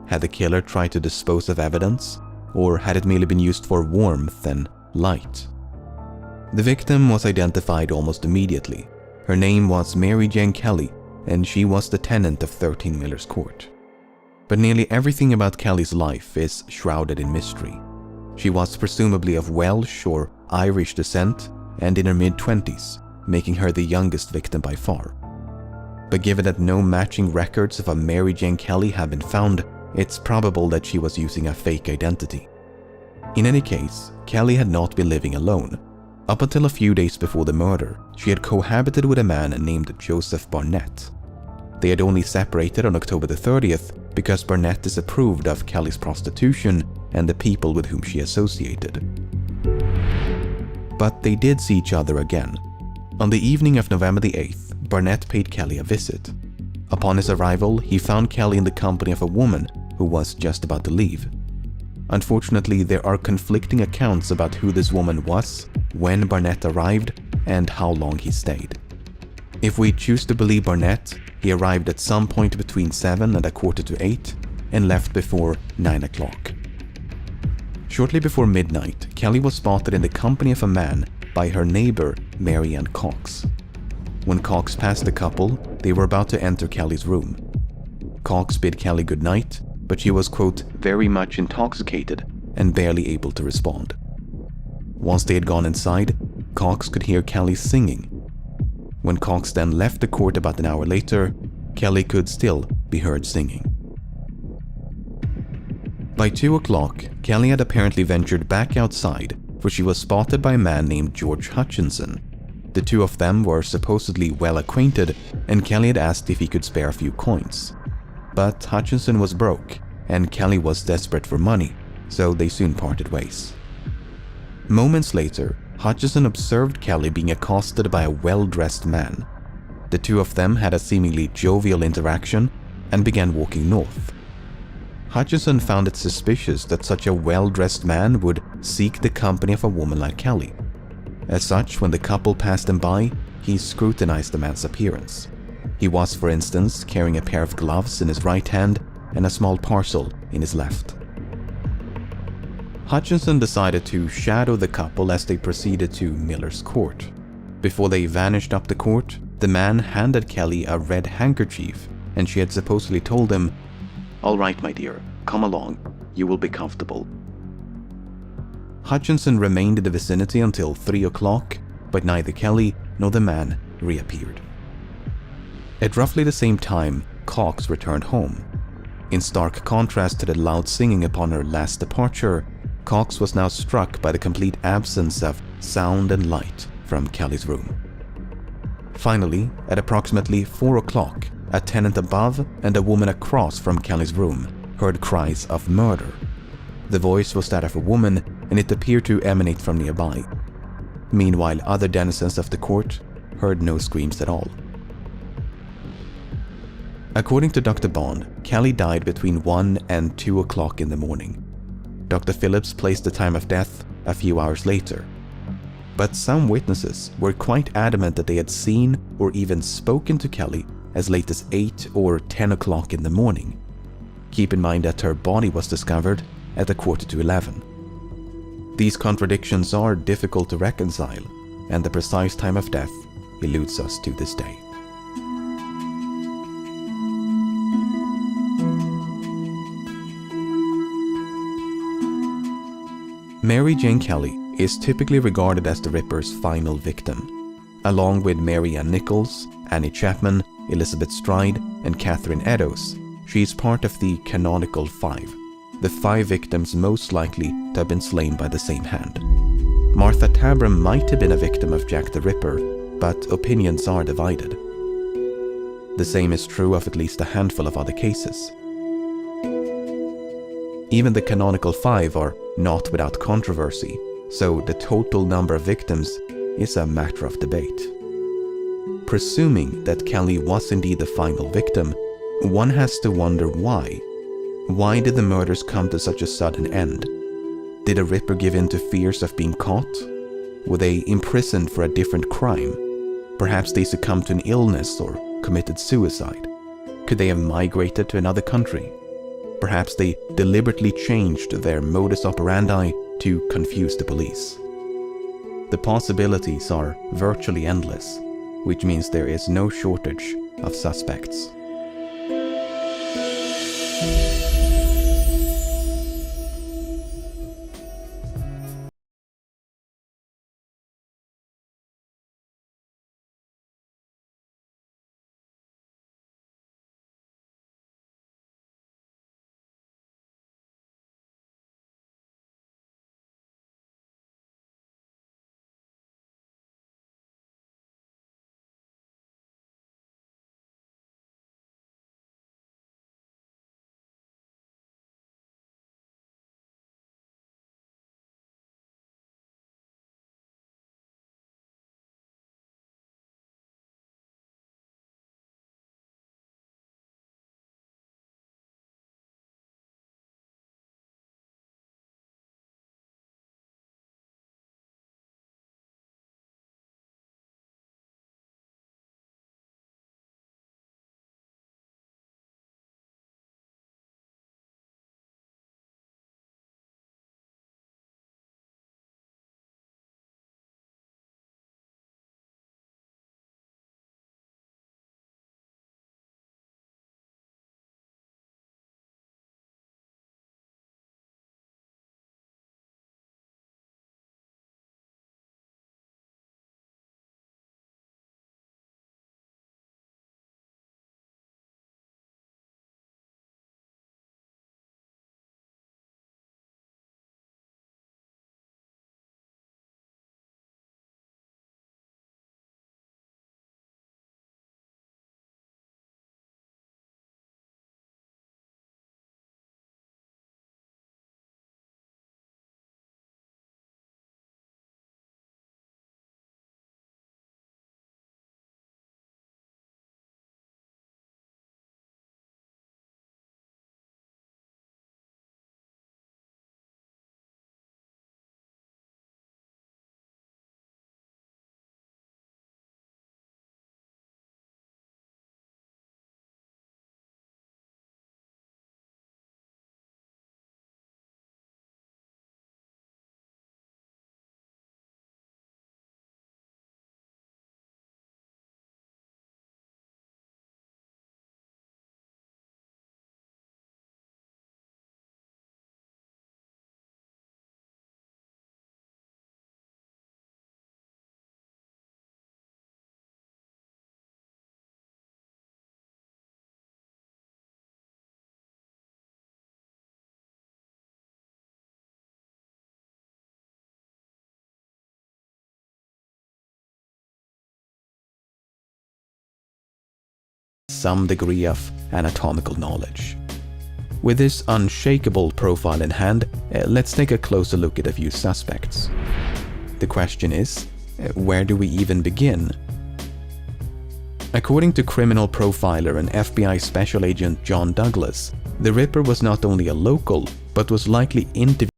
Had the killer tried to dispose of evidence, or had it merely been used for warmth and light? The victim was identified almost immediately. Her name was Mary Jane Kelly, and she was the tenant of 13 Miller's Court. But nearly everything about Kelly's life is shrouded in mystery. She was presumably of Welsh or Irish descent and in her mid-20s, making her the youngest victim by far. But given that no matching records of a Mary Jane Kelly have been found, it's probable that she was using a fake identity. In any case, Kelly had not been living alone. Up until a few days before the murder, she had cohabited with a man named Joseph Barnett. They had only separated on October the 30th because Barnett disapproved of Kelly's prostitution and the people with whom she associated. But they did see each other again. On the evening of November the 8th, Barnett paid Kelly a visit. Upon his arrival, he found Kelly in the company of a woman who was just about to leave. Unfortunately, there are conflicting accounts about who this woman was, when Barnett arrived, and how long he stayed. If we choose to believe Barnett, he arrived at some point between 7 and 7:45 and left before 9 o'clock. Shortly before midnight, Kelly was spotted in the company of a man by her neighbor, Mary Ann Cox. When Cox passed the couple, they were about to enter Kelly's room. Cox bid Kelly goodnight, but she was, quote, very much intoxicated and barely able to respond. Once they had gone inside, Cox could hear Kelly singing. When Cox then left the court about an hour later, Kelly could still be heard singing. By 2 o'clock, Kelly had apparently ventured back outside, for she was spotted by a man named George Hutchinson. The two of them were supposedly well acquainted, and Kelly had asked if he could spare a few coins. But Hutchinson was broke, and Kelly was desperate for money, so they soon parted ways. Moments later, Hutchinson observed Kelly being accosted by a well-dressed man. The two of them had a seemingly jovial interaction and began walking north. Hutchinson found it suspicious that such a well-dressed man would seek the company of a woman like Kelly. As such, when the couple passed him by, he scrutinized the man's appearance. He was, for instance, carrying a pair of gloves in his right hand and a small parcel in his left. Hutchinson decided to shadow the couple as they proceeded to Miller's Court. Before they vanished up the court, the man handed Kelly a red handkerchief, and she had supposedly told him, "All right, my dear, come along, you will be comfortable." Hutchinson remained in the vicinity until 3 o'clock, but neither Kelly nor the man reappeared. At roughly the same time, Cox returned home. In stark contrast to the loud singing upon her last departure, Cox was now struck by the complete absence of sound and light from Kelly's room. Finally, at approximately 4 o'clock, a tenant above and a woman across from Kelly's room heard cries of murder. The voice was that of a woman, and it appeared to emanate from nearby. Meanwhile, other denizens of the court heard no screams at all. According to Dr. Bond, Kelly died between 1 and 2 o'clock in the morning. Dr. Phillips placed the time of death a few hours later. But some witnesses were quite adamant that they had seen or even spoken to Kelly as late as 8 or 10 o'clock in the morning. Keep in mind that her body was discovered at 11:15. These contradictions are difficult to reconcile, and the precise time of death eludes us to this day. Mary Jane Kelly is typically regarded as the Ripper's final victim. Along with Mary Ann Nichols, Annie Chapman, Elizabeth Stride, and Catherine Eddowes, she is part of the canonical 5, the 5 victims most likely to have been slain by the same hand. Martha Tabram might have been a victim of Jack the Ripper, but opinions are divided. The same is true of at least a handful of other cases. Even the canonical 5 are not without controversy, so the total number of victims is a matter of debate. Presuming that Kelly was indeed the final victim, one has to wonder why. Why did the murders come to such a sudden end? Did a Ripper give in to fears of being caught? Were they imprisoned for a different crime? Perhaps they succumbed to an illness or committed suicide. Could they have migrated to another country? Perhaps they deliberately changed their modus operandi to confuse the police. The possibilities are virtually endless, which means there is no shortage of suspects. Some degree of anatomical knowledge. With this unshakable profile in hand, let's take a closer look at a few suspects. The question is, where do we even begin? According to criminal profiler and FBI Special Agent John Douglas, the Ripper was not only a local, but was likely interviewed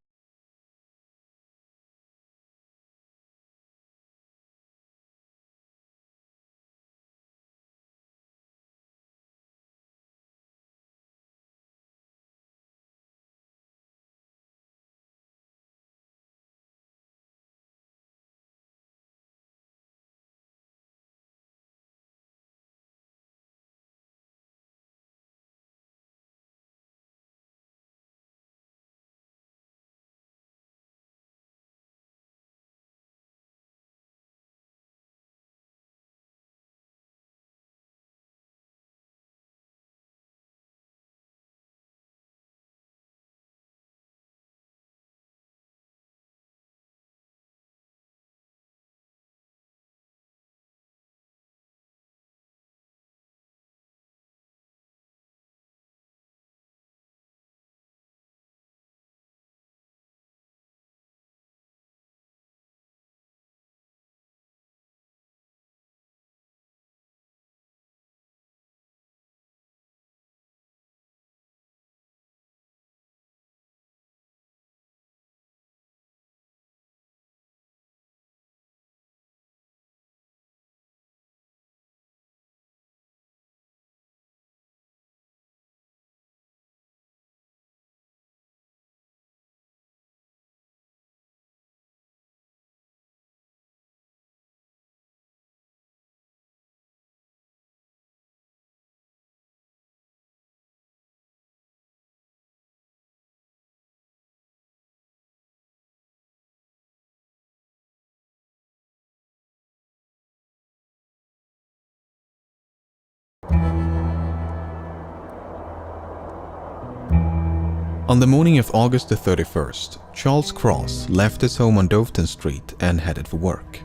On the morning of August the 31st, Charles Cross left his home on Doveton Street and headed for work.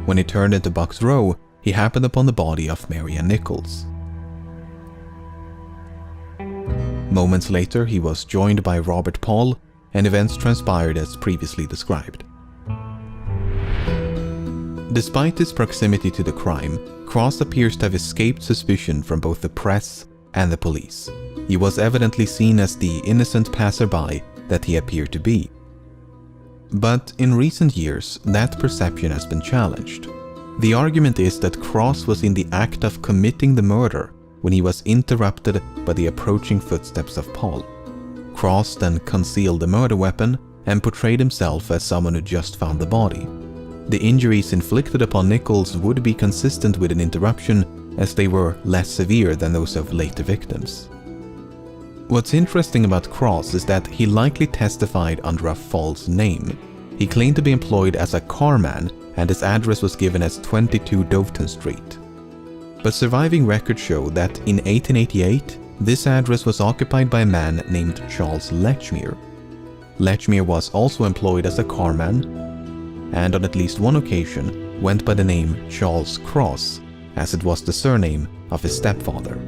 When he turned into Bucks Row, he happened upon the body of Mary Ann Nichols. Moments later, he was joined by Robert Paul, and events transpired as previously described. Despite his proximity to the crime, Cross appears to have escaped suspicion from both the press and the police. He was evidently seen as the innocent passerby that he appeared to be. But in recent years, that perception has been challenged. The argument is that Cross was in the act of committing the murder when he was interrupted by the approaching footsteps of Paul. Cross then concealed the murder weapon and portrayed himself as someone who just found the body. The injuries inflicted upon Nichols would be consistent with an interruption, as they were less severe than those of later victims. What's interesting about Cross is that he likely testified under a false name. He claimed to be employed as a carman, and his address was given as 22 Doveton Street. But surviving records show that in 1888, this address was occupied by a man named Charles 𝐂𝐻𝐚𝐻𝐸. 𝐂𝐻𝐚𝐻𝐸 was also employed as a carman, and on at least one occasion went by the name Charles Cross, as it was the surname of his stepfather.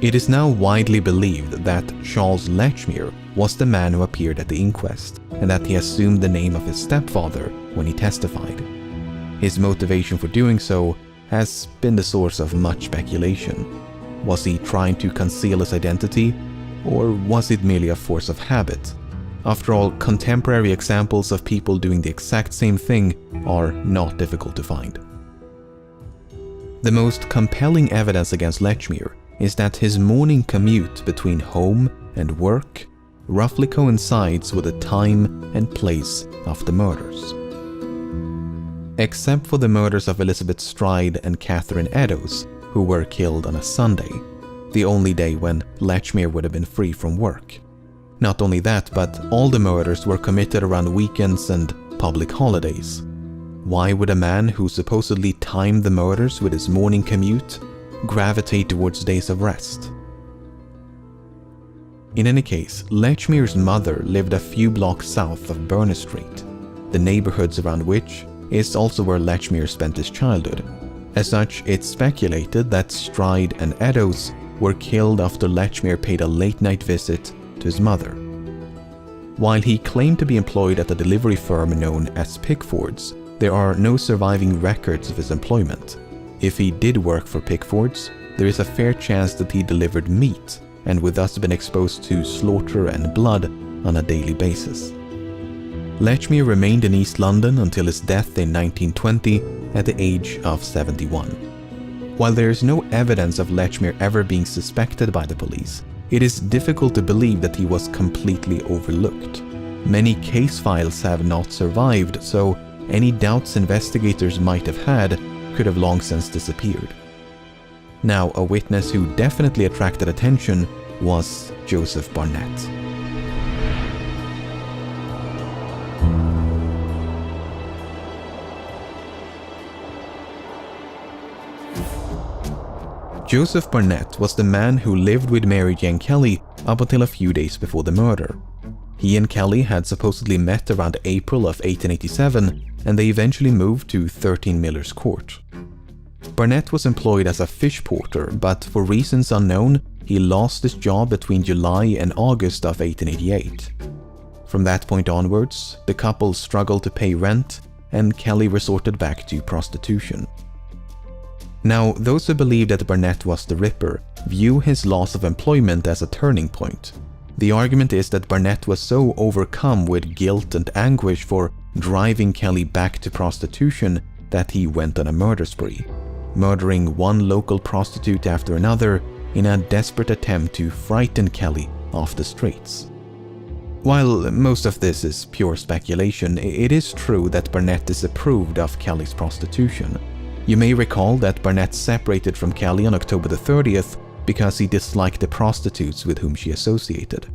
It is now widely believed that Charles 𝐂𝐻𝐚𝐻𝐸 was the man who appeared at the inquest, and that he assumed the name of his stepfather when he testified. His motivation for doing so has been the source of much speculation. Was he trying to conceal his identity, or was it merely a force of habit? After all, contemporary examples of people doing the exact same thing are not difficult to find. The most compelling evidence against 𝐂𝐻𝐚𝐻𝐸 is that his morning commute between home and work roughly coincides with the time and place of the murders. Except for the murders of Elizabeth Stride and Catherine Eddowes, who were killed on a Sunday, the only day when 𝐂𝐻𝐚𝐻𝐸 would have been free from work. Not only that, but all the murders were committed around weekends and public holidays. Why would a man who supposedly timed the murders with his morning commute gravitate towards days of rest? In any case, 𝐂𝐻𝐚𝐻𝐸's mother lived a few blocks south of Barnett Street, the neighborhoods around which is also where 𝐂𝐻𝐚𝐻𝐸 spent his childhood. As such, it's speculated that Stride and Eddowes were killed after 𝐂𝐻𝐚𝐻𝐸 paid a late-night visit to his mother. While he claimed to be employed at a delivery firm known as Pickford's, there are no surviving records of his employment. If he did work for Pickford's, there is a fair chance that he delivered meat and would thus have been exposed to slaughter and blood on a daily basis. 𝐂𝐻𝐚𝐻𝐸 remained in East London until his death in 1920 at the age of 71. While there is no evidence of 𝐂𝐻𝐚𝐻𝐸 ever being suspected by the police, it is difficult to believe that he was completely overlooked. Many case files have not survived, so any doubts investigators might have had could have long since disappeared. Now, a witness who definitely attracted attention was Joseph Barnett. Joseph Barnett was the man who lived with Mary Jane Kelly up until a few days before the murder. He and Kelly had supposedly met around April of 1887, and they eventually moved to 13 Miller's Court. Barnett was employed as a fish porter, but for reasons unknown, he lost his job between July and August of 1888. From that point onwards, the couple struggled to pay rent, and Kelly resorted back to prostitution. Now, those who believe that Barnett was the Ripper view his loss of employment as a turning point. The argument is that Barnett was so overcome with guilt and anguish for driving Kelly back to prostitution that he went on a murder spree, murdering one local prostitute after another in a desperate attempt to frighten Kelly off the streets. While most of this is pure speculation, it is true that Barnett disapproved of Kelly's prostitution. You may recall that Barnett separated from Kelly on October the 30th because he disliked the prostitutes with whom she associated.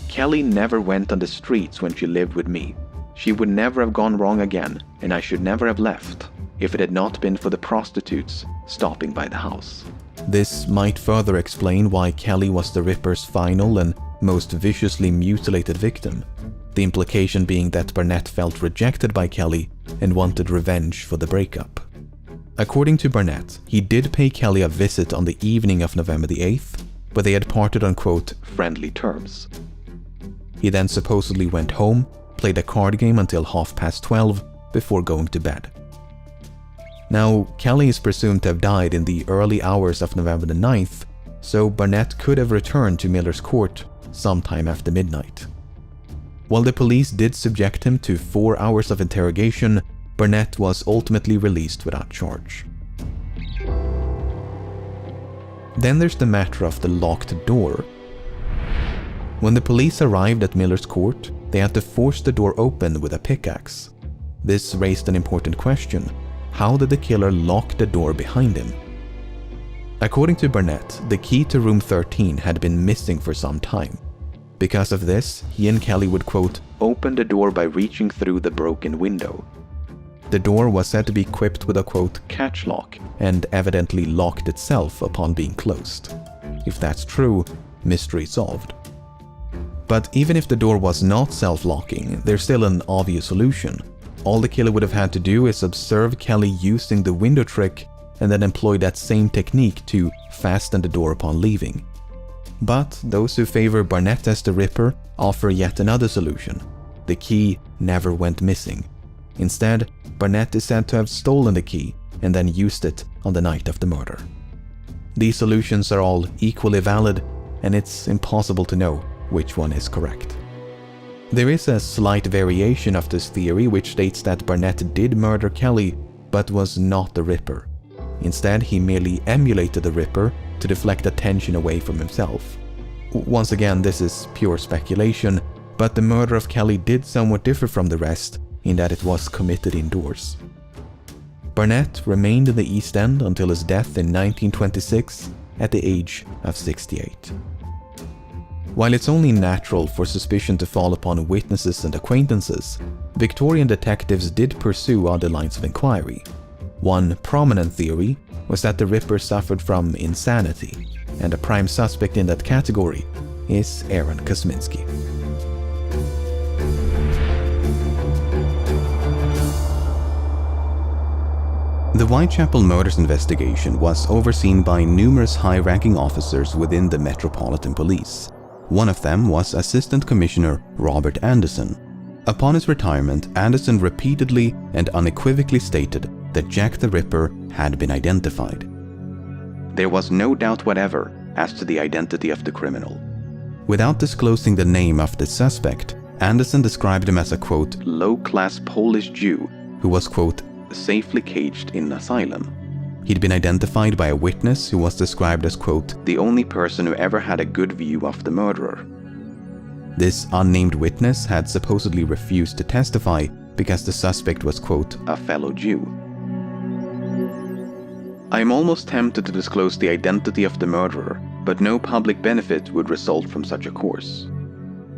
Kelly never went on the streets when she lived with me. She would never have gone wrong again, and I should never have left if it had not been for the prostitutes stopping by the house. This might further explain why Kelly was the Ripper's final and most viciously mutilated victim, the implication being that Barnett felt rejected by Kelly and wanted revenge for the breakup. According to Barnett, he did pay Kelly a visit on the evening of November the 8th, but they had parted on quote, friendly terms. He then supposedly went home, played a card game until 12:30 before going to bed. Now, Kelly is presumed to have died in the early hours of November the 9th, so Barnett could have returned to Miller's Court sometime after midnight. While the police did subject him to 4 hours of interrogation, Barnett was ultimately released without charge. Then there's the matter of the locked door. When the police arrived at Miller's Court, they had to force the door open with a pickaxe. This raised an important question. How did the killer lock the door behind him? According to Barnett, the key to room 13 had been missing for some time. Because of this, he and Kelly would quote, open the door by reaching through the broken window. The door was said to be equipped with a quote, catch lock, and evidently locked itself upon being closed. If that's true, mystery solved. But even if the door was not self-locking, there's still an obvious solution. All the killer would have had to do is observe Kelly using the window trick and then employ that same technique to fasten the door upon leaving. But those who favor Barnett as the Ripper offer yet another solution. The key never went missing. Instead, Barnett is said to have stolen the key and then used it on the night of the murder. These solutions are all equally valid, and it's impossible to know which one is correct. There is a slight variation of this theory which states that Barnett did murder Kelly but was not the Ripper. Instead, he merely emulated the Ripper to deflect attention away from himself. Once again, this is pure speculation, but the murder of Kelly did somewhat differ from the rest in that it was committed indoors. Barnett remained in the East End until his death in 1926 at the age of 68. While it's only natural for suspicion to fall upon witnesses and acquaintances, Victorian detectives did pursue other lines of inquiry. One prominent theory was that the Ripper suffered from insanity, and a prime suspect in that category is Aaron Kosminski. The Whitechapel murders investigation was overseen by numerous high-ranking officers within the Metropolitan Police. One of them was Assistant Commissioner Robert Anderson. Upon his retirement, Anderson repeatedly and unequivocally stated that Jack the Ripper had been identified. There was no doubt whatever as to the identity of the criminal. Without disclosing the name of the suspect, Anderson described him as a quote, low-class Polish Jew who was quote, safely caged in an asylum. He'd been identified by a witness who was described as quote, the only person who ever had a good view of the murderer. This unnamed witness had supposedly refused to testify because the suspect was quote, a fellow Jew. I am almost tempted to disclose the identity of the murderer, but no public benefit would result from such a course.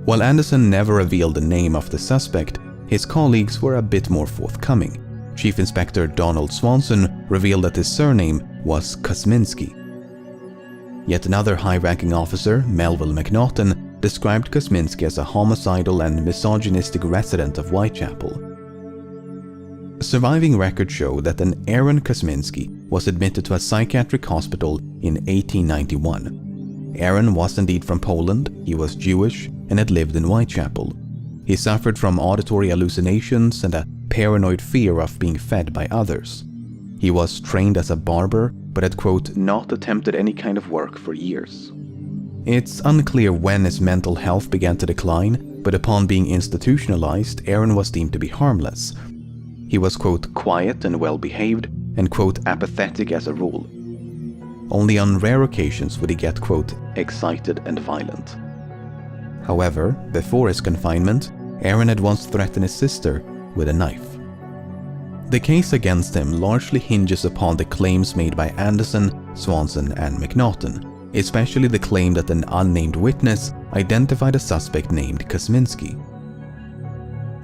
While Anderson never revealed the name of the suspect, his colleagues were a bit more forthcoming. Chief Inspector Donald Swanson revealed that his surname was Kosminski. Yet another high-ranking officer, Melville McNaughton, described Kosminski as a homicidal and misogynistic resident of Whitechapel. Surviving records show that an Aaron Kosminski was admitted to a psychiatric hospital in 1891. Aaron was indeed from Poland, he was Jewish, and had lived in Whitechapel. He suffered from auditory hallucinations and a paranoid fear of being fed by others. He was trained as a barber, but had quote, not attempted any kind of work for years. It's unclear when his mental health began to decline, but upon being institutionalized, Aaron was deemed to be harmless. He was quote, quiet and well-behaved, and quote, apathetic as a rule. Only on rare occasions would he get quote, excited and violent. However, before his confinement, Aaron had once threatened his sister with a knife. The case against him largely hinges upon the claims made by Anderson, Swanson, and McNaughton, especially the claim that an unnamed witness identified a suspect named Kosminski.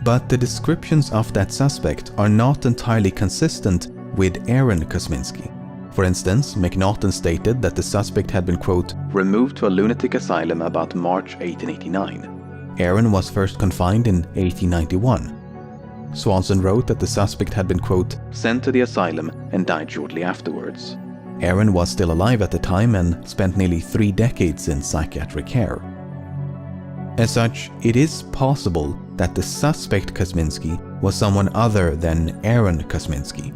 But the descriptions of that suspect are not entirely consistent with Aaron Kosminski. For instance, McNaughton stated that the suspect had been, quote, removed to a lunatic asylum about March 1889. Aaron was first confined in 1891. Swanson wrote that the suspect had been, quote, sent to the asylum and died shortly afterwards. Aaron was still alive at the time and spent nearly 3 decades in psychiatric care. As such, it is possible that the suspect Kosminski was someone other than Aaron Kosminski.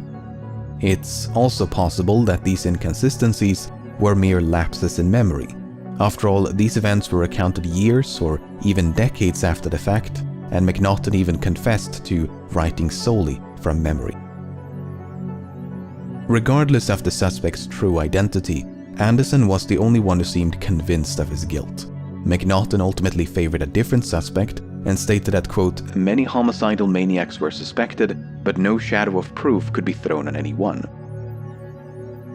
It's also possible that these inconsistencies were mere lapses in memory. After all, these events were recounted years or even decades after the fact, and McNaughton even confessed to writing solely from memory. Regardless of the suspect's true identity, Anderson was the only one who seemed convinced of his guilt. McNaughton ultimately favored a different suspect and stated that, quote, many homicidal maniacs were suspected, but no shadow of proof could be thrown on any one.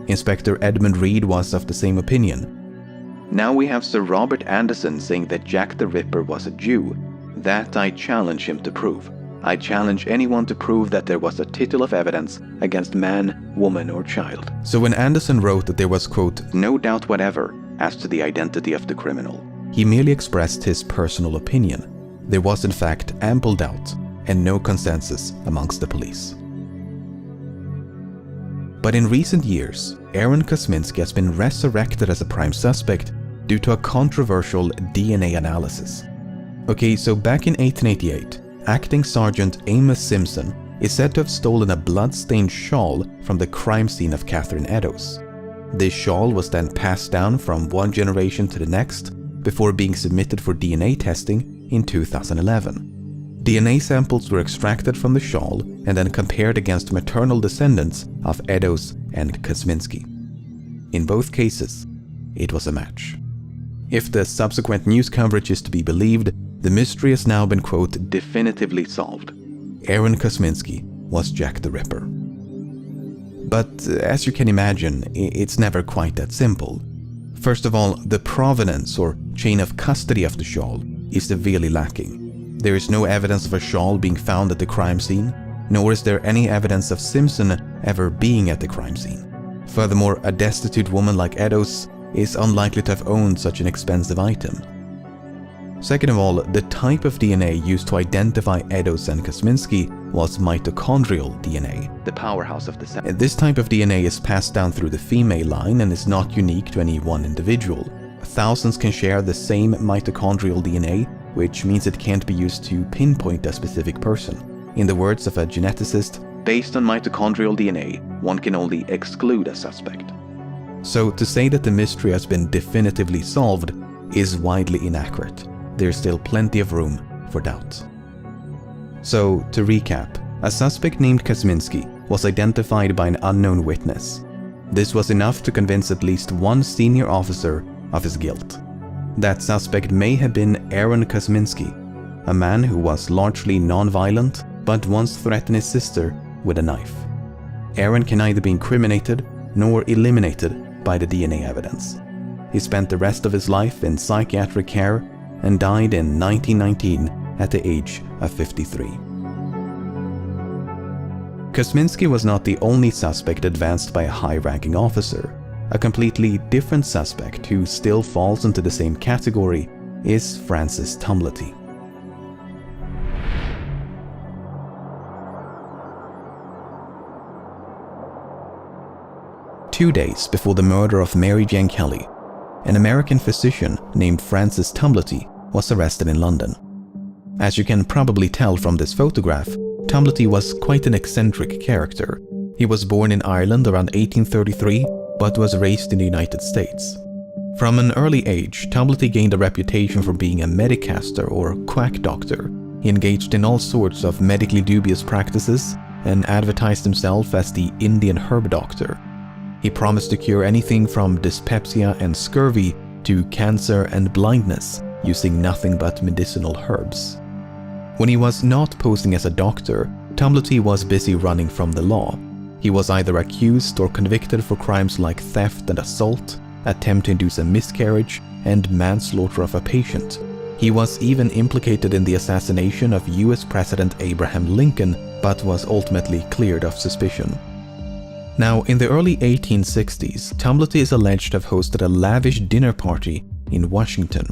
Inspector Edmund Reed was of the same opinion. Now we have Sir Robert Anderson saying that Jack the Ripper was a Jew. That I challenge him to prove. I challenge anyone to prove that there was a tittle of evidence against man, woman, or child. So when Anderson wrote that there was, quote, no doubt whatever as to the identity of the criminal, he merely expressed his personal opinion. There was in fact ample doubt and no consensus amongst the police. But in recent years, Aaron Kosminski has been resurrected as a prime suspect due to a controversial DNA analysis. Okay, so back in 1888, Acting Sergeant Amos Simpson is said to have stolen a blood-stained shawl from the crime scene of Catherine Eddowes. This shawl was then passed down from one generation to the next before being submitted for DNA testing in 2011. DNA samples were extracted from the shawl and then compared against maternal descendants of Eddowes and Kosminski. In both cases, it was a match. If the subsequent news coverage is to be believed, the mystery has now been, quote, definitively solved. Aaron Kosminski was Jack the Ripper. But as you can imagine, it's never quite that simple. First of all, the provenance or chain of custody of the shawl is severely lacking. There is no evidence of a shawl being found at the crime scene, nor is there any evidence of Simpson ever being at the crime scene. Furthermore, a destitute woman like Eddowes is unlikely to have owned such an expensive item. Second of all, the type of DNA used to identify Eddowes and Kosminski was mitochondrial DNA, the powerhouse of the cell. This type of DNA is passed down through the female line and is not unique to any one individual. Thousands can share the same mitochondrial DNA, which means it can't be used to pinpoint a specific person. In the words of a geneticist, based on mitochondrial DNA, one can only exclude a suspect. So to say that the mystery has been definitively solved is widely inaccurate. There's still plenty of room for doubt. So, to recap, a suspect named Kosminski was identified by an unknown witness. This was enough to convince at least one senior officer of his guilt. That suspect may have been Aaron Kosminski, a man who was largely non-violent but once threatened his sister with a knife. Aaron can neither be incriminated nor eliminated by the DNA evidence. He spent the rest of his life in psychiatric care and died in 1919 at the age of 53. Kosminski was not the only suspect advanced by a high-ranking officer. A completely different suspect who still falls into the same category is Francis Tumblety. Two days before the murder of Mary Jane Kelly, an American physician named Francis Tumblety was arrested in London. As you can probably tell from this photograph, Tumblety was quite an eccentric character. He was born in Ireland around 1833, but was raised in the United States. From an early age, Tumblety gained a reputation for being a medicaster or quack doctor. He engaged in all sorts of medically dubious practices and advertised himself as the Indian herb doctor. He promised to cure anything from dyspepsia and scurvy to cancer and blindness using nothing but medicinal herbs. When he was not posing as a doctor, Tumblety was busy running from the law. He was either accused or convicted for crimes like theft and assault, attempt to induce a miscarriage, and manslaughter of a patient. He was even implicated in the assassination of US President Abraham Lincoln, but was ultimately cleared of suspicion. Now, in the early 1860s, Tumblety is alleged to have hosted a lavish dinner party in Washington.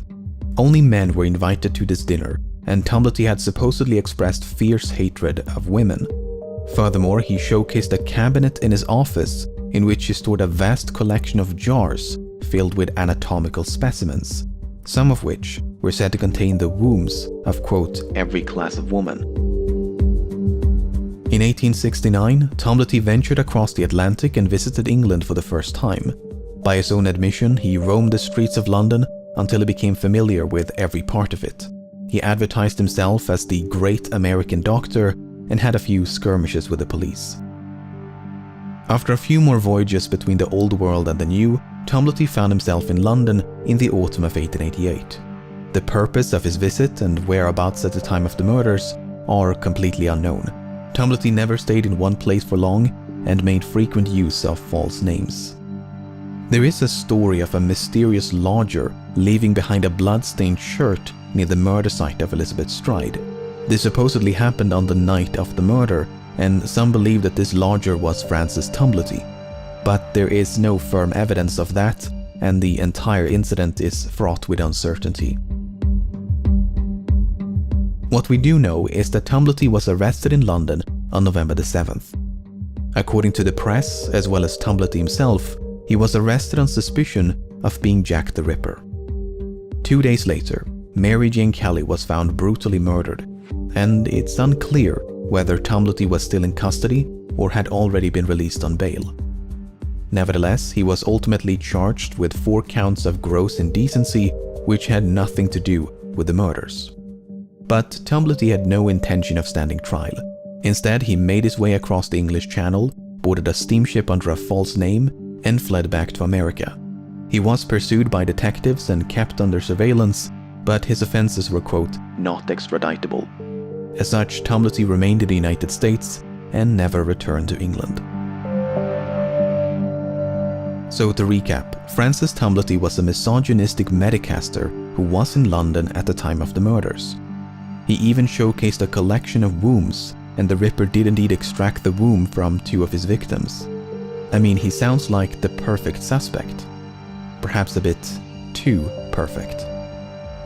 Only men were invited to this dinner, and Tumblety had supposedly expressed fierce hatred of women. Furthermore, he showcased a cabinet in his office in which he stored a vast collection of jars filled with anatomical specimens, some of which were said to contain the wombs of, quote, every class of woman. In 1869, Tumblety ventured across the Atlantic and visited England for the first time. By his own admission, he roamed the streets of London until he became familiar with every part of it. He advertised himself as the Great American Doctor and had a few skirmishes with the police. After a few more voyages between the Old World and the New, Tumblety found himself in London in the autumn of 1888. The purpose of his visit and whereabouts at the time of the murders are completely unknown. Tumblety never stayed in one place for long and made frequent use of false names. There is a story of a mysterious lodger leaving behind a blood-stained shirt near the murder site of Elizabeth Stride. This supposedly happened on the night of the murder, and some believe that this lodger was Francis Tumblety. But there is no firm evidence of that, and the entire incident is fraught with uncertainty. What we do know is that Tumblety was arrested in London on November the 7th. According to the press, as well as Tumblety himself, he was arrested on suspicion of being Jack the Ripper. 2 days later, Mary Jane Kelly was found brutally murdered, and it's unclear whether Tumblety was still in custody or had already been released on bail. Nevertheless, he was ultimately charged with 4 counts of gross indecency, which had nothing to do with the murders. But Tumblety had no intention of standing trial. Instead, he made his way across the English Channel, boarded a steamship under a false name, and fled back to America. He was pursued by detectives and kept under surveillance, but his offenses were, quote, not extraditable. As such, Tumblety remained in the United States and never returned to England. So to recap, Francis Tumblety was a misogynistic medicaster who was in London at the time of the murders. He even showcased a collection of wombs, and the Ripper did indeed extract the womb from 2 of his victims. I mean, he sounds like the perfect suspect. Perhaps a bit too perfect.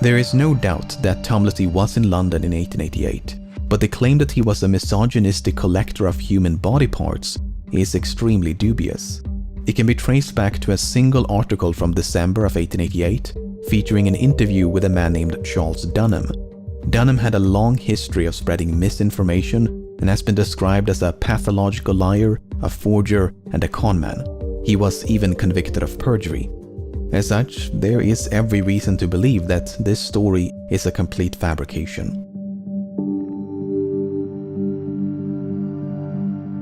There is no doubt that Tumblety was in London in 1888, but the claim that he was a misogynistic collector of human body parts is extremely dubious. It can be traced back to a single article from December of 1888 featuring an interview with a man named Charles Dunham. Dunham had a long history of spreading misinformation and has been described as a pathological liar, a forger, and a conman. He was even convicted of perjury. As such, there is every reason to believe that this story is a complete fabrication.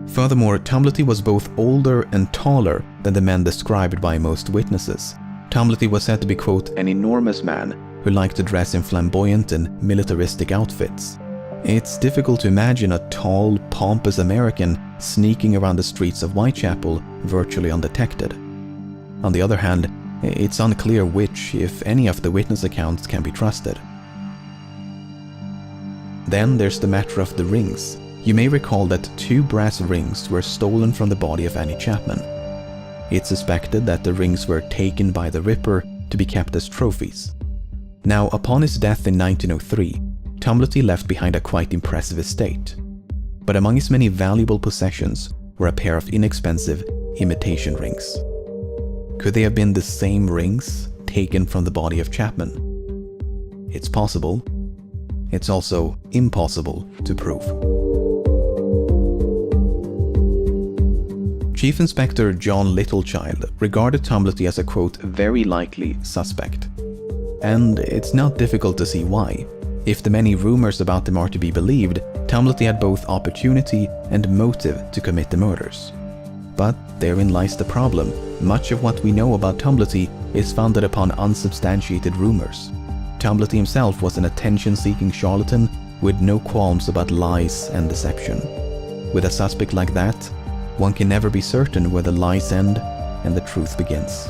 Furthermore, Tumblety was both older and taller than the men described by most witnesses. Tumblety was said to be, quote, an enormous man who liked to dress in flamboyant and militaristic outfits. It's difficult to imagine a tall, pompous American sneaking around the streets of Whitechapel virtually undetected. On the other hand, it's unclear which, if any, of the witness accounts can be trusted. Then there's the matter of the rings. You may recall that 2 brass rings were stolen from the body of Annie Chapman. It's suspected that the rings were taken by the Ripper to be kept as trophies. Now, upon his death in 1903, Tumblety left behind a quite impressive estate. But among his many valuable possessions were a pair of inexpensive imitation rings. Could they have been the same rings taken from the body of Chapman? It's possible. It's also impossible to prove. Chief Inspector John Littlechild regarded Tumblety as a, quote, very likely suspect. And it's not difficult to see why. If the many rumors about him are to be believed, Tumblety had both opportunity and motive to commit the murders. But therein lies the problem. Much of what we know about Tumblety is founded upon unsubstantiated rumors. Tumblety himself was an attention-seeking charlatan with no qualms about lies and deception. With a suspect like that, one can never be certain where the lies end and the truth begins.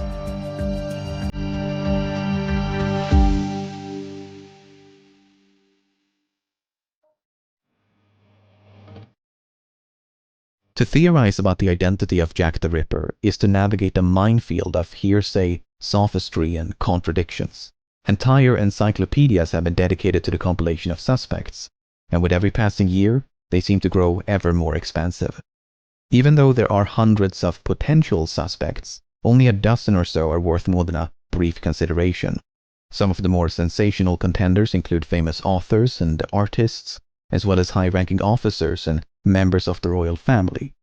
To theorize about the identity of Jack the Ripper is to navigate a minefield of hearsay, sophistry, and contradictions. Entire encyclopedias have been dedicated to the compilation of suspects, and with every passing year, they seem to grow ever more expansive. Even though there are hundreds of potential suspects, only a dozen or so are worth more than a brief consideration. Some of the more sensational contenders include famous authors and artists, as well as high-ranking officers and members of the royal family.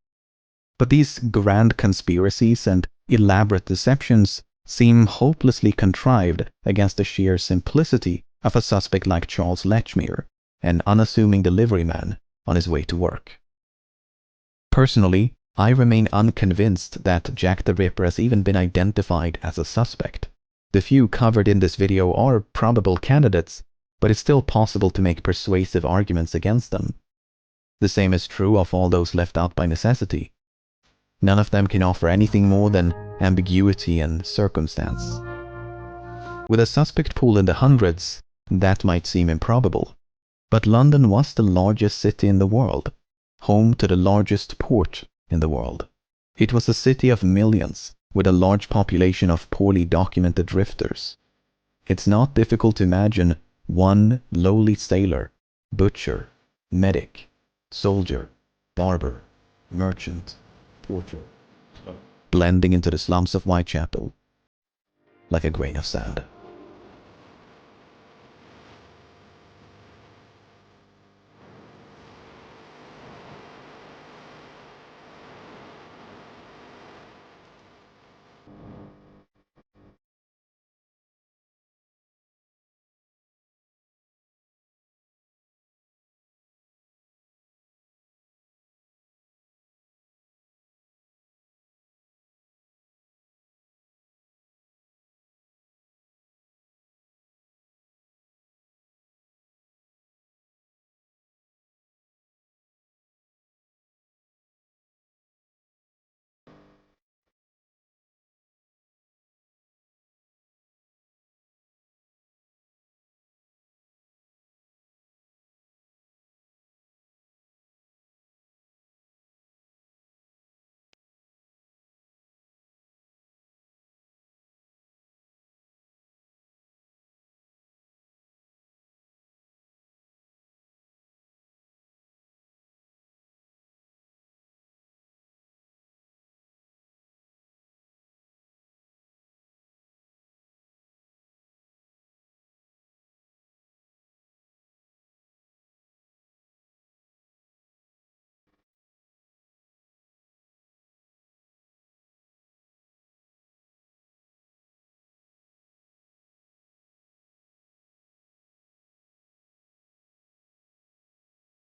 But these grand conspiracies and elaborate deceptions seem hopelessly contrived against the sheer simplicity of a suspect like Charles Ledgmere, an unassuming delivery man on his way to work. Personally, I remain unconvinced that Jack the Ripper has even been identified as a suspect. The few covered in this video are probable candidates, but it's still possible to make persuasive arguments against them. The same is true of all those left out by necessity. None of them can offer anything more than ambiguity and circumstance. With a suspect pool in the hundreds, that might seem improbable. But London was the largest city in the world, home to the largest port in the world. It was a city of millions, with a large population of poorly documented drifters. It's not difficult to imagine one lowly sailor, butcher, medic, soldier, barber, merchant, porter, blending into the slums of Whitechapel like a grain of sand.